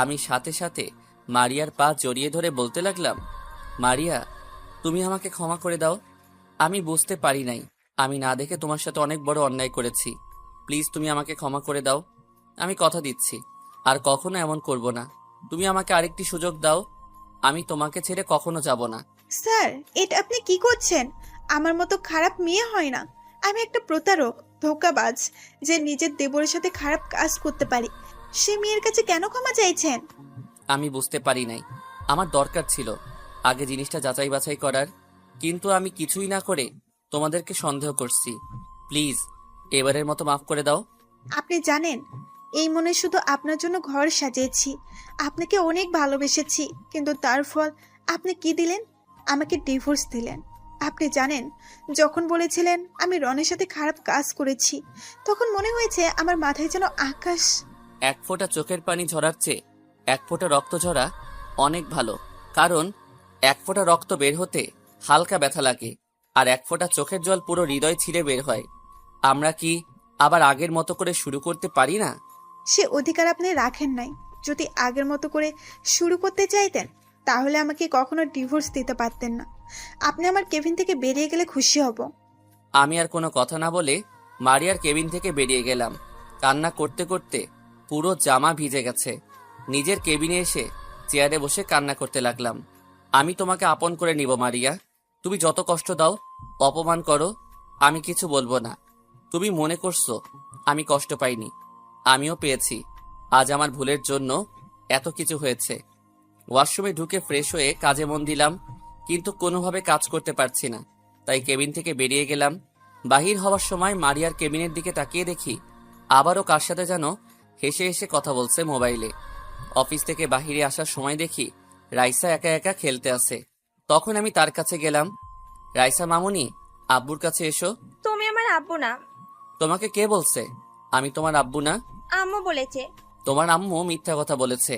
আমি সাথে সাথে মারিয়ার পা জড়িয়ে ধরে বলতে লাগলাম, মারিয়া, তুমি আমাকে ক্ষমা করে দাও। আমি বুঝতে পারি নাই, আমি না দেখে তোমার সাথে অনেক বড় অন্যায় করেছি। প্লিজ তুমি আমাকে ক্ষমা করে দাও। আমি কথা দিচ্ছি আর কখনো এমন করব না। তুমি আমাকে আরেকটি সুযোগ দাও, আমি তোমাকে ছেড়ে কখনো যাব না। স্যার, এটা আপনি কি করছেন? আমার মতো খারাপ মেয়ে হয় না। আমি একটা প্রতারক, ধোঁকাবাজ, যে নিজের দেবরের সাথে খারাপ কাজ করতে পারি। সে মেয়ের কাছে কেন ক্ষমা চাইছেন? আমি বুঝতে পারি নাই, আমার দরকার ছিল আগে জিনিসটা যাচাই বাছাই করার, কিন্তু আমি কিছুই না করে তোমাদেরকে সন্দেহ করছি। প্লিজ এবারের মতো মাফ করে দাও। আপনি জানেন, এই মনে শুধু আপনার জন্য ঘর সাজিয়েছি, আপনাকে অনেক ভালোবেসেছি, কিন্তু তার ফল আপনি কি দিলেন? আমাকে ডিভোর্স দিলেন। আপনি জানেন, যখন বলেছিলেন আমি রনের সাথে খারাপ কাজ করেছি, তখন মনে হয়েছে আমার মাথায় যেন আকাশ। এক ফোঁটা চোখের পানি ঝরার চেয়ে এক ফোঁটা রক্ত ঝরা অনেক ভালো, কারণ এক ফোঁটা রক্ত বের হতে হালকা ব্যথা লাগে, আর এক ফোঁটা চোখের জল পুরো হৃদয় ছিঁড়ে বের হয়। আমরা কি আবার আগের মতো করে শুরু করতে পারি না? সে অধিকার আপনি রাখেন নাই। যদি আগের মতো করে শুরু করতে চাইতেন, তাহলে আমাকে কখনো ডিভোর্স দিতে পারতেন না। আপনি আমার কেবিন থেকে বেরিয়ে গেলে খুশি হব। আমি আর কোনো কথা না বলে মারিয়ার কেবিন থেকে বেরিয়ে গেলাম। কান্না করতে করতে পুরো জামা ভিজে গেছে। নিজের কেবিনে এসে চেয়ারে বসে কান্না করতে লাগলাম। আমি তোমাকে আপন করে নিব মারিয়া, তুমি যত কষ্ট দাও, অপমান করো, আমি কিছু বলবো না। তুমি মনে করছো আমি কষ্ট পাইনি, আমিও পেয়েছি। আজ আমার ভুলের জন্য এত কিছু হয়েছে। ওয়াশরুমে ঢুকে ফ্রেশ হয়ে কাজে মন দিলাম, কিন্তু কোনোভাবে কাজ করতে পারছি না, তাই কেবিন থেকে বেরিয়ে গেলাম। বাহির হওয়ার সময় মারিয়ার কেবিনের দিকে তাকিয়ে দেখি আবারও কার সাথে যেন হেসে হেসে কথা বলছে মোবাইলে। অফিস থেকে বাহিরে আসার সময় দেখি রাইসা একা একা খেলতে আছে। তখন আমি তার কাছে গেলাম। রাইসা মামুনি, আব্বুর কাছে এসো। তুমি আমার আব্বু না। তোমাকে কে বলছে আমি তোমার আব্বু না? আম্মু বলেছে। তোমার আম্মু মিথ্যা কথা বলেছে।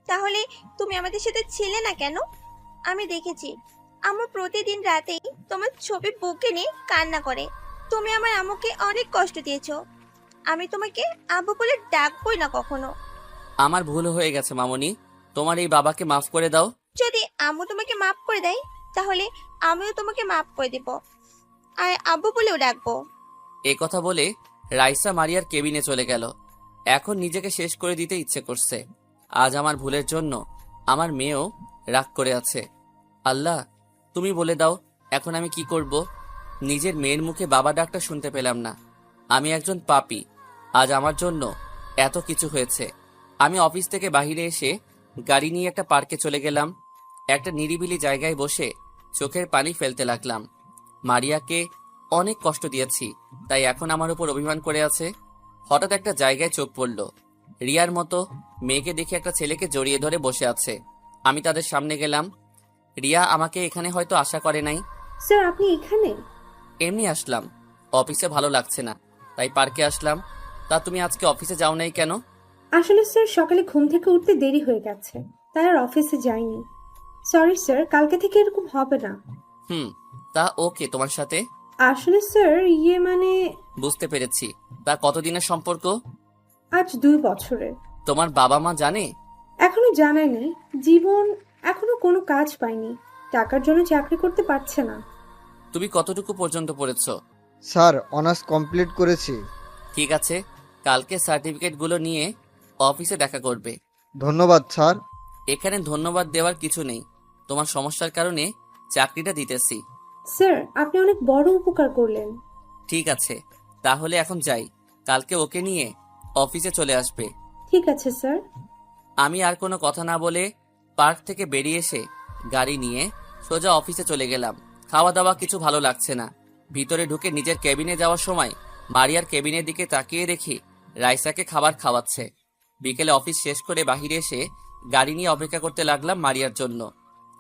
তাহলে তুমি আমাদের সাথে ছিলে না কেন? আমি দেখেছি আম্মু প্রতিদিন রাতেই তোমার ছবি বুকে নিয়ে কান্না করে। তুমি আমার আম্মুকে অনেক কষ্ট দিয়েছো। আমি তোমাকে আব্বু বলে ডাকবই না কখনো। আমার ভুল হয়ে গেছে মামনি, তোমার এই বাবাকে মাফ করে দাও। যদি আম্মু তোমাকে মাফ করে দেয় তাহলে আমিও তোমাকে মাফ করে দিব আর আব্বু বলেও ডাকবো। এ কথা বলে রাইসা মারিয়ার কেবিনে চলে গেল। এখন নিজেকে শেষ করে দিতে ইচ্ছে করছে। আজ আমার ভুলের জন্য আমার মেয়েও রাগ করে আছে। আল্লাহ, তুমি বলে দাও এখন আমি কি করব? নিজের মেয়ের মুখে বাবা ডাকটা শুনতে পেলাম না। আমি একজন পাপী। আজ আমার জন্য এত কিছু হয়েছে। আমি অফিস থেকে বাইরে এসে গাড়ি নিয়ে একটা পার্কে চলে গেলাম। একটা নিরিবিলি জায়গায় বসে চোখের পানি ফেলতে লাগলাম। মারিয়াকে অনেক কষ্ট দিয়েছি, তাই এখন আমার উপর অভিমান করে আছে। হঠাৎ একটা জায়গায় চোখ পড়ল। রিয়ার মতো মেয়েকে দেখে একটা ছেলেকে জড়িয়ে ধরে বসে আছে। আমি তাদের সামনে গেলাম। রিয়া আমাকে এখানে হয়তো আশা করে নাই। স্যার আপনি এখানে? এমনি আসলাম, অফিসে ভালো লাগছে না, তাই পার্কে আসলাম। তা তুমি আজকে অফিসে যাও নাই কেন? আসলে স্যার সকালে ঘুম থেকে উঠতে দেরি হয়ে গেছে, তাই আর অফিসে যাইনি। সরি স্যার, কালকে থেকে এরকম হবে না। তা ওকে তোমার সাথে? আসলে স্যার মানে বুঝতে পেরেছি। তা কতদিনের সম্পর্ক? আজ 2 বছরের। তোমার বাবা মা জানে? এখনো জানাই নাই। জীবন এখনো কোনো কাজ পায়নি, টাকার জন্য চাকরি করতে পারছে না। তুমি কতটুকু পর্যন্ত পড়েছো? স্যার অনার্স কমপ্লিট করেছি। ঠিক আছে, কালকে সার্টিফিকেটগুলো নিয়ে অফিসে দেখা করবে। ধন্যবাদ স্যার। এখানে ধন্যবাদ দেওয়ার কিছু নেই, তোমার সমস্যার কারণে চাকরিটা দিতেছি। স্যার আপনি অনেক বড় উপকার করলেন। ঠিক আছে, তাহলে এখন যাই। কালকে ওকে নিয়ে অফিসে চলে আসবে। ঠিক আছে স্যার। আমি আর কোনো কথা না বলে পার্ক থেকে বেরিয়ে এসে গাড়ি নিয়ে সোজা অফিসে চলে গেলাম। খাওয়া দাওয়া কিছু ভালো লাগছে না। ভিতরে ঢুকে নিজের কেবিনে যাওয়ার সময় মারিয়ার কেবিনের দিকে তাকিয়ে দেখি রাইসাকে খাবার খাওয়াচ্ছে। বিকেলে অফিস শেষ করে বাহিরে এসে গাড়ি নিয়ে অপেক্ষা করতে লাগলাম মারিয়ার জন্য।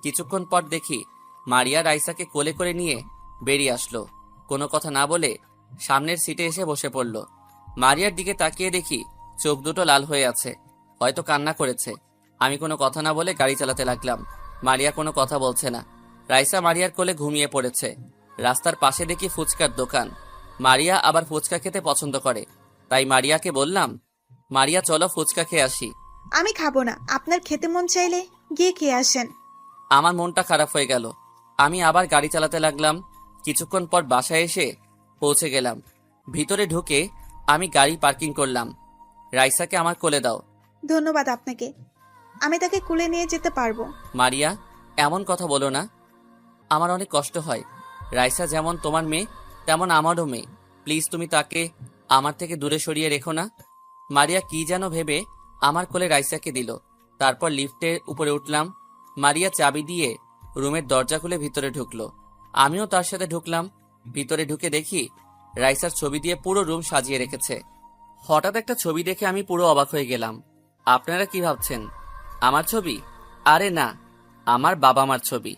কিছুক্ষণ পর দেখি মারিয়া রাইসাকে কোলে করে নিয়ে বেরিয়ে আসলো। কোনো কথা না বলে সামনের সিটে এসে বসে পড়ল। মারিয়ার দিকে তাকিয়ে দেখি চোখ দুটো লাল হয়ে আছে, হয়তো কান্না করেছে। আমি কোনো কথা না বলে গাড়ি চালাতে লাগলাম। মারিয়া কোনো কথা বলছে না। রাইসা মারিয়ার কোলে ঘুমিয়ে পড়েছে। রাস্তার পাশে দেখি ফুচকার দোকান। মারিয়া আবার ফুচকা খেতে পছন্দ করে, তাই মারিয়াকে বললাম, মারিয়া চলো ফুচকা খেয়ে আসি। আমি খাবো না, আপনার খেতে মন চাইলে গিয়ে খেয়ে আসেন। আমার মনটা খারাপ হয়ে গেল। আমি আবার গাড়ি চালাতে লাগলাম। কিছুক্ষণ পর বাসায় এসে পৌঁছে গেলাম। ভিতরে ঢুকে আমি গাড়ি পার্কিং করলাম। রাইসাকে আমার কোলে দাও। ধন্যবাদ আপনাকে, আমি তাকে কুলে নিয়ে যেতে পারবো। মারিয়া, এমন কথা বলো না, আমার অনেক কষ্ট হয়। রাইসা যেমন তোমার মেয়ে তেমন আমারও মেয়ে। প্লিজ তুমি তাকে আমার থেকে দূরে সরিয়ে রেখো না। মারিয়া কি যেন ভেবে আমার কোলে রাইসাকে দিল। তারপর লিফটের উপরে উঠলাম। মারিয়া চাবি দিয়ে রুমের দরজা খুলে ভিতরে ঢুকলো। আমিও তার সাথে ঢুকলাম। ভিতরে ঢুকে দেখি রাইসার ছবি দিয়ে পুরো রুম সাজিয়ে রেখেছে। হঠাৎ একটা ছবি দেখে আমি পুরো অবাক হয়ে গেলাম। আপনারা কি ভাবছেন, আমার ছবি? আরে না, আমার বাবা মার ছবি,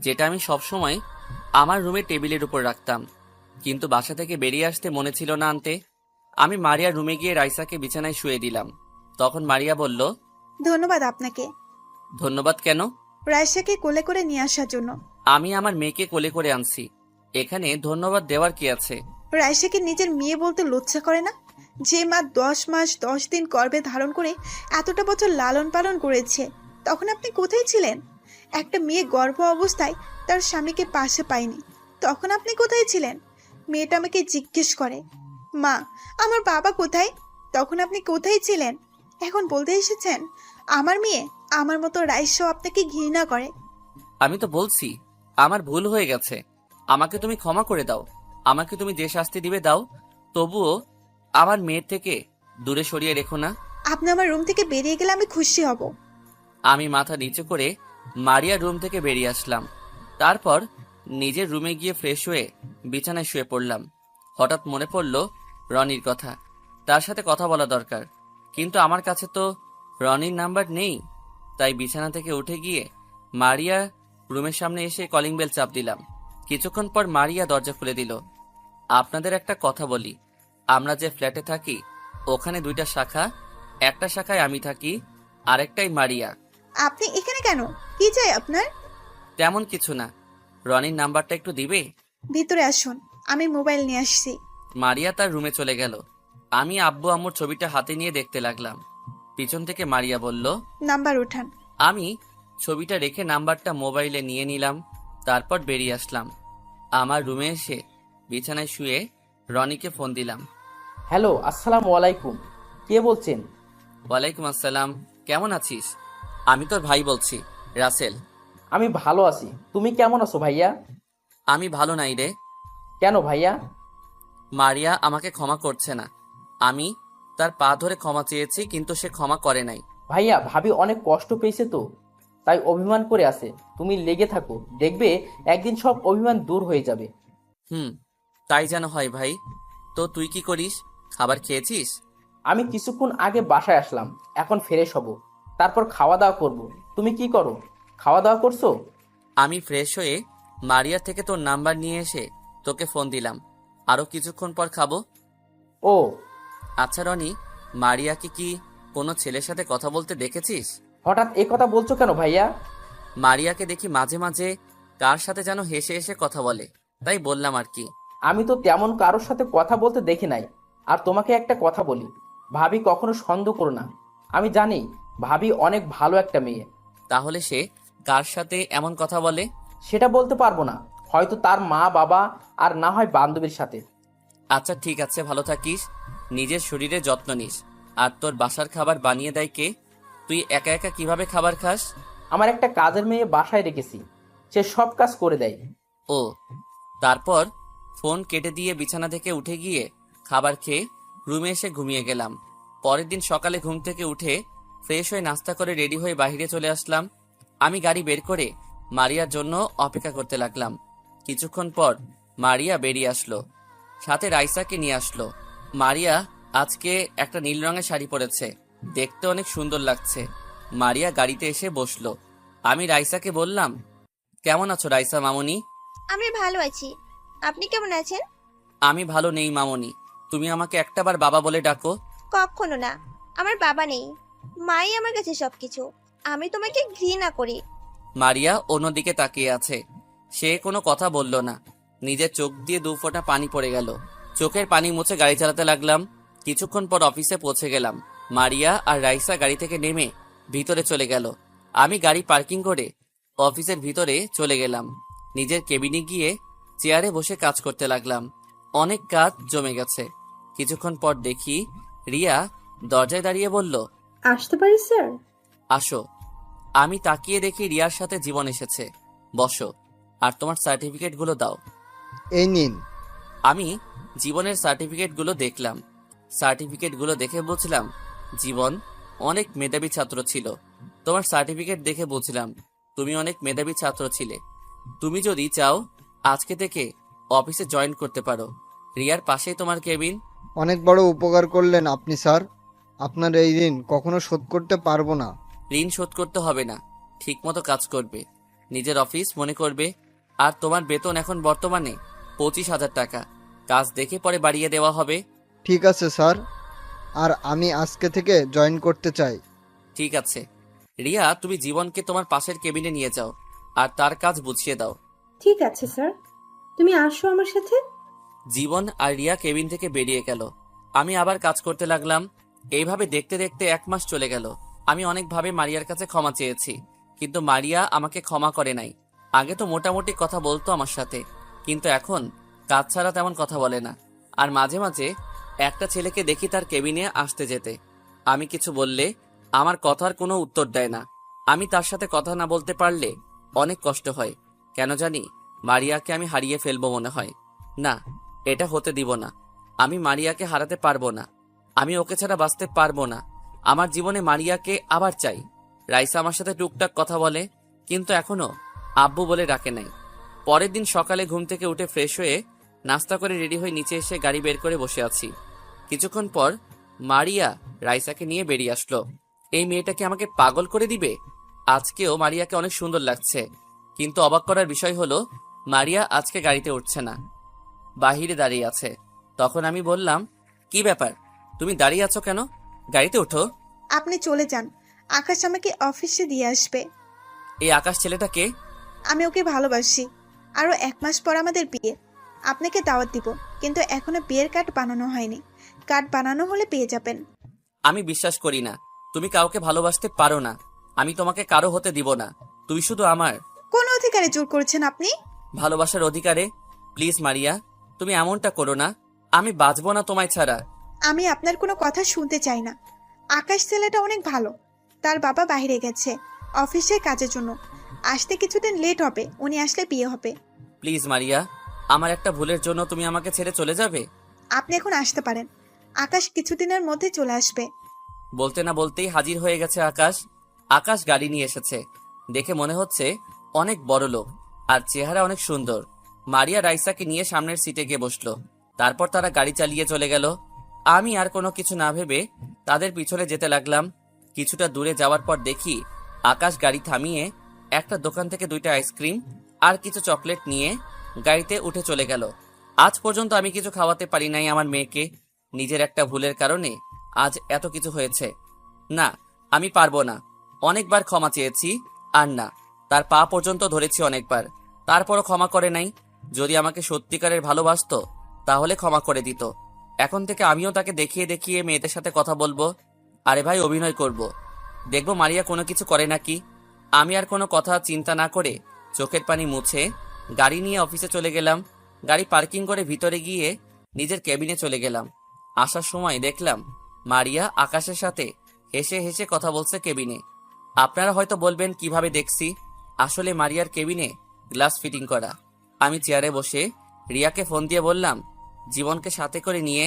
যেটা আমি সবসময় আমার রুমের টেবিলের উপর রাখতাম। কিন্তু বাসা থেকে বেরিয়ে আসতে মনে ছিল না আনতে। আমি মারিয়ার রুমে গিয়ে রাইসাকে বিছানায় শুয়ে দিলাম। তখন মারিয়া বলল, ধন্যবাদ আপনাকে। ধন্যবাদ কেন? রায়সাকে কোলে করে নিয়ে আসার জন্য। আমি আমার মেয়েকে কোলে করে আনছি, এখানে ধন্যবাদ দেওয়ার কি আছে? রায়সাকে নিজের মেয়ে বলতে লজ্জা করে না? যে মা 10 মাস 10 দিন গর্ভে ধারণ করে এতটা বছর লালন পালন করেছে, তখন আপনি কোথায় ছিলেন? একটা মেয়ে গর্ভ অবস্থায় তার স্বামীকে পাশে পায়নি, তখন আপনি কোথায় ছিলেন? মেয়েটা আমাকে জিজ্ঞেস করে, মা আমার বাবা কোথায়? তখন আপনি কোথায় ছিলেন? এখন বলতে এসেছেন আমার মেয়ে আমার মতো রাইসাও আপনাকে ঘৃণা করে। আমি তো বলছি আমার ভুল হয়ে গেছে, আমাকে তুমি ক্ষমা করে দাও। আমাকে তুমি যে শাস্তি দিবে দাও, তবুও আমার মেয়ের থেকে দূরে সরিয়ে রেখো না। আপনি আমার রুম থেকে বেরিয়ে গেলে আমি খুশি হব। আমি মাথা নিচু করে মারিয়ার রুম থেকে বেরিয়ে আসলাম। তারপর নিজের রুমে গিয়ে ফ্রেশ হয়ে বিছানায় শুয়ে পড়লাম। হঠাৎ মনে পড়ল রনির কথা, তার সাথে কথা বলা দরকার। কিন্তু আমার কাছে তো রনির নাম্বার নেই। তাই বিছানা থেকে উঠে গিয়ে মারিয়া রুমের সামনে এসে কলিং বেল চাপ দিলাম। কিছুক্ষণ পর মারিয়া দরজা খুলে দিল। আপনাদের একটা কথা বলি, আমরা যে ফ্ল্যাটে থাকি ওখানে 2টা শাখা, একটা শাখায় আমি থাকি, আরেকটাই মারিয়া। আপনি এখানে কেন? কি চাই আপনার? তেমন কিছু না। রনির নাম্বারটা একটু দিবে? ভিতরে আসুন, আমি মোবাইল নিয়ে আসছি। মারিয়া তার রুমে চলে গেল। আমি আব্বু আম্মুর ছবিটা হাতে নিয়ে দেখতে লাগলাম। পিছন থেকে মারিয়া বলল, নাম্বার উঠান। আমি ছবিটা রেখে নাম্বারটা মোবাইলে নিয়ে নিলাম। তারপর বেরিয়ে আসলাম। আমার রুমে এসে বিছানায় শুয়ে রনিকে ফোন দিলাম। হ্যালো, আসসালামু আলাইকুম। কে বলছেন? ওয়ালাইকুম আসসালাম, কেমন আছিস? আমি তোর ভাই বলছি, রাসেল। আমি ভালো আছি। তুমি কেমন আছো ভাইয়া? আমি ভালো নাই রে। কেন ভাইয়া? মারিয়া আমাকে ক্ষমা করছে না। আমি তার পা ধরে ক্ষমা চেয়েছি, কিন্তু সে ক্ষমা করে নাই। ভাইয়া, ভাবি অনেক কষ্ট পেয়েছে তো, তাই অভিমান করে আছে। তুমি লেগে থাকো, দেখবে একদিন সব অভিমান দূর হয়ে যাবে। তাই যেন হয় ভাই। তো তুই কি করিস? খাবার খেয়েছিস? আমি কিছুক্ষণ আগে বাসায় আসলাম, এখন ফ্রেশ হব, তারপর খাওয়া দাওয়া করব। তুমি কি করো? খাওয়া দাওয়া করছো? আমি ফ্রেশ হয়ে মারিয়া থেকে তোর নাম্বার নিয়ে এসে তোকে ফোন দিলাম। আরো কিছুক্ষণ পর খাবো। ও আচ্ছা রনি, মারিয়াকে কি কোনো ছেলের সাথে কথা বলতে দেখেছিস? হঠাৎ এ কথা বলছো কেন ভাইয়া? মারিয়াকে দেখি মাঝে মাঝে কার সাথে যেন হেসে হেসে কথা বলে, তাই বললাম আর কি। আমি তো তেমন কারোর সাথে কথা বলতে দেখি নাই। আর তোমাকে একটা কথা বলি, ভাবি কখনো সন্দেহ করো না। আমি জানি ভাবি অনেক ভালো একটা মেয়ে। তাহলে সে কার সাথে এমন কথা বলে? সেটা বলতে পারবো না, হয়তো তার মা বাবা, আর না হয় বান্ধবীর সাথে। আচ্ছা ঠিক আছে, ভালো থাকিস, নিজের শরীরে যত্ন নিস। আর তোর বাসার খাবার বানিয়ে দেয় কে? তুই একা একা কিভাবে খাবার খাস? আমার একটা কাজের মেয়ে বাসায় রেখেছি, সে সব কাজ করে দেয়। ও, তারপর ফোন কেটে দিয়ে বিছানা থেকে উঠে গিয়ে খাবার খেয়ে রুমে এসে ঘুমিয়ে গেলাম। পরের দিন সকালে ঘুম থেকে উঠে ফ্রেশ হয়ে নাস্তা করে রেডি হয়ে বাইরে চলে আসলাম। আমি গাড়ি বের করে মারিয়ার জন্য অপেক্ষা করতে লাগলাম। কিছুক্ষণ পর মারিয়া বেরিয়ে আসলো, সাথে রাইসাকে নিয়ে আসলো। মারিয়া আজকে একটা নীল রঙের শাড়ি পরেছে, দেখতে অনেক সুন্দর লাগছে। মারিয়া গাড়িতে এসে বসলো। আমি রাইসাকে বললাম, কেমন আছো রাইসা মামনি? আমি ভালো আছি, আপনি কেমন আছেন? আমি ভালো নেই মামনি, তুমি আমাকে একটাবার বাবা বলে ডাকো। কখনো না, আমার বাবা নেই, মাই আমার কাছে সবকিছু। আমি তোমাকে ঘৃণা করি। মারিয়া অন্যদিকে তাকিয়ে আছে, সে কোনো কথা বলল না। নিজের চোখ দিয়ে 2 ফোঁটা পানি পড়ে গেল। চোখের পানি মুছে গাড়ি চালাতে লাগলাম। কিছুক্ষণ পর অফিসে পৌঁছে গেলাম। মারিয়া আর রাইসা গাড়ি থেকে নেমে ভিতরে চলে গেল। আমি গাড়ি পার্কিং করে অফিসের ভিতরে চলে গেলাম। নিজের কেবিনে গিয়ে চেয়ারে বসে কাজ করতে লাগলাম। অনেক কাজ জমে গেছে। কিছুক্ষণ পর দেখি রিয়া দরজায় দাঁড়িয়ে বলল, আসতে পারি স্যার? আসো। আমি তাকিয়ে দেখি রিয়ার সাথে জীবন এসেছে। বসো, আর তোমার সার্টিফিকেটগুলো দাও। এই নিন। আমি জীবনের সার্টিফিকেটগুলো দেখলাম। সার্টিফিকেটগুলো দেখে বুঝলাম জীবন অনেক মেধাবী ছাত্র ছিল। তোমার সার্টিফিকেট দেখে বুঝলাম তুমি অনেক মেধাবী ছাত্র ছিলে। তুমি যদি চাও আজকে থেকে অফিসে জয়েন করতে পারো। রিয়ার পাশেই তোমার কেবিন। অনেক বড় উপকার করলেন আপনি স্যার। আপনার এই ঋণ কখনো শোধ করতে পারবো না। ঋণ শোধ করতে হবে না, ঠিকমতো কাজ করবে, নিজের অফিস মনে করবে। আর তোমার বেতন এখন বর্তমানে 25,000 টাকা। কাজ দেখে পরে বাড়িয়ে দেওয়া হবে। ঠিক আছে স্যার, আর আমি আজকে থেকে জয়েন করতে চাই। ঠিক আছে রিয়া, তুমি জীবনকে তোমার পাশের কেবিনে নিয়ে যাও আর তার কাজ বুঝিয়ে দাও। ঠিক আছে স্যার, তুমি আসো আমার সাথে। জীবন আর রিয়া কেবিন থেকে বেরিয়ে গেল। আমি আবার কাজ করতে লাগলাম। এইভাবে দেখতে দেখতে 1 মাস চলে গেল। আমি অনেকভাবে মারিয়ার কাছে ক্ষমা চেয়েছি, কিন্তু মারিয়া আমাকে ক্ষমা করে নাই। আগে তো মোটামুটি কথা বলতো আমার সাথে, কিন্তু এখন কাজ ছাড়া তেমন কথা বলে না। আর মাঝে মাঝে একটা ছেলেকে দেখি তার কেবিনে আসতে যেতে। আমি কিছু বললে আমার কথার কোনো উত্তর দেয় না। আমি তার সাথে কথা না বলতে পারলে অনেক কষ্ট হয়। কেন জানি মারিয়াকে আমি হারিয়ে ফেলবো মনে হয়। না, এটা হতে দিব না। আমি মারিয়াকে হারাতে পারবো না। আমি ওকে ছাড়া বাঁচতে পারবো না। আমার জীবনে মারিয়াকে আবার চাই। রাইসা আমার সাথে টুকটাক কথা বলে, কিন্তু এখনো আব্বু বলে ডাকে নাই। পরের দিন সকালে ঘুম থেকে উঠে ফ্রেশ হয়ে নাস্তা করে রেডি হয়ে নিচে এসে গাড়ি বের করে বসে আছি। কিছুক্ষণ পর মারিয়া রাইসাকে নিয়ে বেরিয়ে আসলো। এই মেয়েটাকে আমাকে পাগল করে দিবে। আজকেও মারিয়াকে অনেক সুন্দর লাগছে, কিন্তু অবাক করার বিষয় হলো মারিয়া আজকে গাড়িতে উঠছে না, বাহিরে দাঁড়িয়ে আছে। তখন আমি বললাম, কি ব্যাপার, তুমি দাঁড়িয়ে আছো কেন? গাড়িতে ওঠো। আপনি চলে যান, আকাশ আমাকে অফিসে দিয়ে আসবে। এই আকাশ ছেলেটাকে? আমি ওকে ভালোবাসি। আরও 1 মাস পর আমাদের বিয়ে। আপনাকে দাওয়াত দিব, কিন্তু এখনো বিয়ের কার্ড বানানো হয়নি। কার্ড বানানো হলে পেয়ে যাবেন। আমি বিশ্বাস করি না তুমি কাউকে ভালোবাসতে পারো না। আমি তোমাকে কারো হতে দিব না। তুমি শুধু আমার। কোন অধিকারে জোর করছেন আপনি? ভালোবাসার অধিকারে। প্লিজ মারিয়া, তুমি এমনটা করো না। আমি বাঁচবো না তোমায় ছাড়া। আমি আপনার কোনো কথা শুনতে চাই না। আকাশ ছেলেটা অনেক ভালো। তার বাবা বাইরে গেছে অফিসের কাজের জন্য। আসতে কিছুদিন লেট হবে। উনি আসলে বিয়ে হবে। প্লিজ মারিয়া, আমার একটা ভুলের জন্য তুমি আমাকে ছেড়ে চলে যাবে? আপনি এখন আসতে পারেন। আকাশ কিছুদিনের মধ্যে চলে আসবে। বলতে না বলতেই হাজির হয়ে গেছে আকাশ। আকাশ গাড়ি নিয়ে এসেছে। দেখে মনে হচ্ছে অনেক বড় লোক, আর চেহারা অনেক সুন্দর। মারিয়া রাইসাকে নিয়ে সামনের সিটে গিয়ে বসলো। তারপর তারা গাড়ি চালিয়ে চলে গেল। আমি আর কোনো কিছু না ভেবে তাদের পিছনে যেতে লাগলাম। কিছুটা দূরে যাওয়ার পর দেখি আকাশ গাড়ি থামিয়ে একটা দোকান থেকে 2টা আইসক্রিম আর কিছু চকলেট নিয়ে গাড়িতে উঠে চলে গেল। আজ পর্যন্ত আমি কিছু খাওয়াতে পারি নাই আমার মেয়েকে। নিজের একটা ভুলের কারণে আজ এত কিছু হয়েছে। না, আমি পারবো না। অনেকবার ক্ষমা চেয়েছি, আর না, তার পা পর্যন্ত ধরেছি অনেকবার, তারপরও ক্ষমা করে নাই। যদি আমাকে সত্যিকারের ভালোবাসতো তাহলে ক্ষমা করে দিত। এখন থেকে আমিও তাকে দেখিয়ে দেখিয়ে মেয়েদের সাথে কথা বলবো। আরে ভাই, অভিনয় করব। দেখবো মারিয়া কোনো কিছু করে নাকি। আমি আর কোনো কথা চিন্তা না করে চোখের পানি মুছে গাড়ি নিয়ে অফিসে চলে গেলাম। গাড়ি পার্কিং করে ভিতরে গিয়ে নিজের কেবিনে চলে গেলাম। আসার সময় দেখলাম মারিয়া আকাশের সাথে হেসে হেসে কথা বলছে কেবিনে। আপনারা হয়তো বলবেন কিভাবে দেখছি। আসলে মারিয়ার কেবিনে গ্লাস ফিটিং করা। আমি চেয়ারে বসে রিয়াকে ফোন দিয়ে বললাম জীবনকে সাথে করে নিয়ে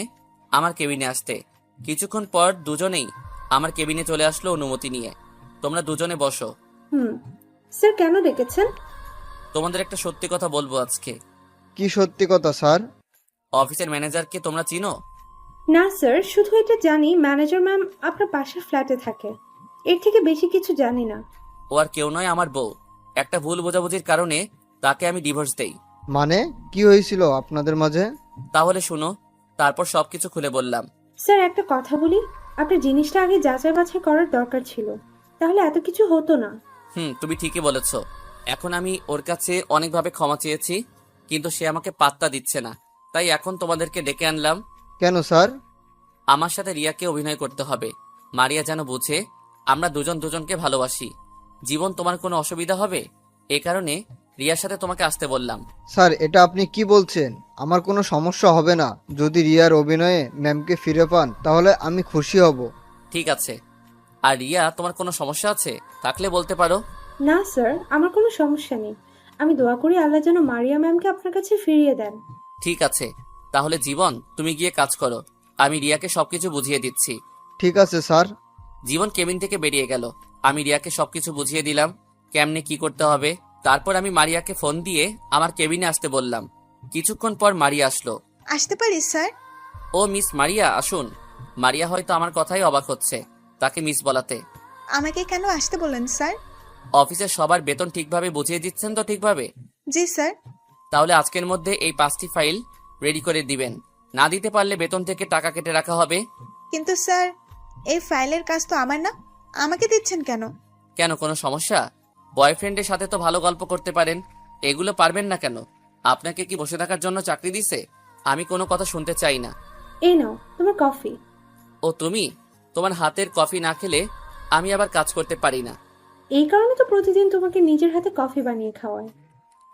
আমার কেবিনে আসতে। কিছুক্ষণ পর দুজনেই আমার কেবিনে চলে আসলো অনুমতি নিয়ে। তোমরা দুজনে বসো। স্যার কেন ডেকেছেন? তোমাদের একটা সত্যি কথা বলবো আজকে। কি সত্যি কথা স্যার? অফিসের ম্যানেজারকে তোমরা চিনো? না স্যার, শুধু এটা জানি ম্যানেজার ম্যাম আপনার পাশের ফ্ল্যাটে থাকে। এর থেকে বেশি কিছু জানি না। ও আর কেউ নয়, আমার বউ। একটা ভুল বোঝাবুঝির কারণে তাকে আমি ডিভোর্স দেই। মানে কি হয়েছিল আপনাদের মাঝে? তাহলে শুনো, তারপর সবকিছু খুলে বললাম। স্যার একটা কথা বলি, আপনার জিনিসটা আগে যাচাই বাছাই করার দরকার ছিল, তাহলে এত কিছু হতো না। তুমি ঠিকই বলেছ। এখন আমি ওর কাছে অনেকভাবে ক্ষমা চেয়েছি, কিন্তু সে আমাকে পাত্তা দিচ্ছে না। তাই এখন তোমাদেরকে ডেকে আনলাম। কেন স্যার? আমার সাথে রিয়াকে অভিনয় করতে হবে। মারিয়া যেন বুঝে আমরা দুজন দুজনকে ভালোবাসি। জীবন, তোমার কোনো অসুবিধা হবে? এ কারণে রিয়ার সাথে তোমাকে আসতে বললাম। স্যার, এটা আপনি কি বলছেন? আমার কোনো সমস্যা হবে না। যদি রিয়ার অভিনয়ে ম্যামকে ফিরে পান তাহলে আমি খুশি হব। ঠিক আছে। আর রিয়া, তোমার কোনো সমস্যা আছে থাকলে বলতে পারো। না স্যার, আমার কোনো সমস্যা নেই। আমি দোয়া করি আল্লাহ যেন মারিয়া ম্যামকে আপনার কাছে ফিরিয়ে দেন। ঠিক আছে, তাহলে জীবন তুমি গিয়ে কাজ করো। আমি রিয়াকে সবকিছু বুঝিয়ে দিচ্ছি। ঠিক আছে স্যার। জীবন কেবিন থেকে বেরিয়ে গেল। আমি রিয়াকে সবকিছু বুঝিয়ে দিলাম কেমনে কি করতে হবে। তারপর আমি মারিয়াকে ফোন দিয়ে আমার কেবিনে আসতে বললাম। কিছুক্ষণ পর মারিয়া আসলো। আসতে পারি স্যার? ও মিস মারিয়া, আসুন। মারিয়া হয়তো আমার কথাই অবাক হচ্ছে তাকে মিস বলাতে। আমাকে কেন আসতে বললেন স্যার? অফিসের সবার বেতন ঠিকভাবে বুঝিয়ে দিচ্ছেন তো? ঠিকভাবে। জি স্যার। তাহলে আজকের মধ্যে এই 5টি ফাইল রেডি করে দিবেন। না দিতে পারলে বেতন থেকে টাকা কেটে রাখা হবে। কিন্তু স্যার, এই ফাইলের কাজ তো আমার না, আমাকে দিচ্ছেন কেন? কেন, কোনো সমস্যা? বয়ফ্রেন্ডের সাথে তো ভালো গল্প করতে পারেন, এগুলো পারবেন না কেন? আপনাকে কি বসে থাকার জন্য চাকরি দিছে? আমি কোনো কথা শুনতে চাই না। এই নাও তোমার কফি। ও তুমি? তোমার হাতের কফি না খেলে আমি আবার কাজ করতে পারি না। এই কারণে তো প্রতিদিন তোমাকে নিজের হাতে কফি বানিয়ে খাওয়ায়।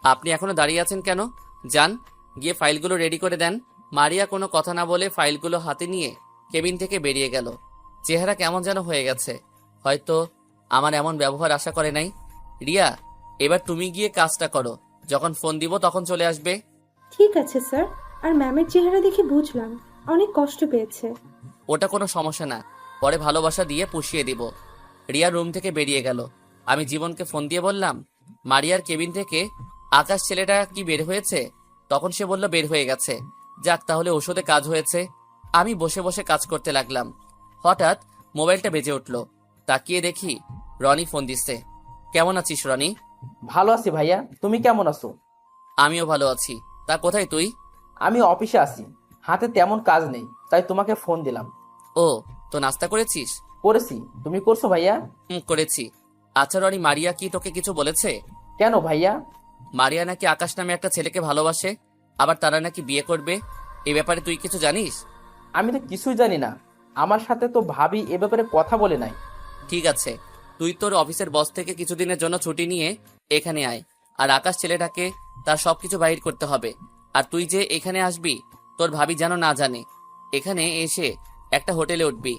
আপনি এখনো দাঁড়িয়ে আছেন কেন? যান, গিয়ে ফাইলগুলো রেডি করে দেন। মারিয়া কোনো কথা না বলে ফাইলগুলো হাতে নিয়ে কেবিন থেকে বেরিয়ে গেল। চেহারা কেমন যেন হয়ে গেছে। হয়তো আমার এমন ব্যবহার আশা করে নাই। রিয়া, এবার তুমি গিয়ে কাজটা করো। যখন ফোন দিব তখন চলে আসবে। ঠিক আছে স্যার। আর ম্যামের চেহারা দেখে বুঝলাম অনেক কষ্ট পেয়েছে। ওটা কোনো সমস্যা না, পরে ভালোবাসা দিয়ে পুষিয়ে দিব। রিয়া রুম থেকে বেরিয়ে গেল। আমি জীবনকে ফোন দিয়ে বললাম, মারিয়ার কেবিন থেকে আকাশ ছেলেটা কি বের হয়েছে? তখন সে বলল বের হয়ে গেছে। যাক, তাহলে ওষুধে কাজ হয়েছে। আমি বসে বসে কাজ করতে লাগলাম। হঠাৎ মোবাইলটা বেজে উঠল। তাকিয়ে দেখি রনি ফোন দিচ্ছে। কেমন আছিস রনি? ভালো আছি ভাইয়া, তুমি কেমন আছো? আমিও ভালো আছি। তা কোথায় তুই? আমি অফিসে আছি, হাতে তেমন কাজ নেই, তাই তোমাকে ফোন দিলাম। ও, তো নাস্তা করেছিস? করেছি, তুমি করছো ভাইয়া? করেছি। আচ্ছা রনি, মারিয়া কি তোকে কিছু বলেছে? কেন ভাইয়া? মারিয়া নাকি আকাশ নামে একটা ছেলেকে ভালোবাসে, আবার তারা নাকি বিয়ে করবে। এই ব্যাপারে তুই কিছু জানিস? আমি তো কিছুই জানি না, আমার সাথে তো ভাবি এ ব্যাপারে কথা বলে নাই। ঠিক আছে, তুই তোর অফিসের বস থেকে কিছুদিনের জন্য ছুটি নিয়ে এখানে আয়। আর আকাশ ছেলেটাকে তার সবকিছু বাহির করতে হবে। আর তুই যে এখানে আসবি তোর ভাবি যেন না জানে। এখানে এসে একটা হোটেলে উঠবি।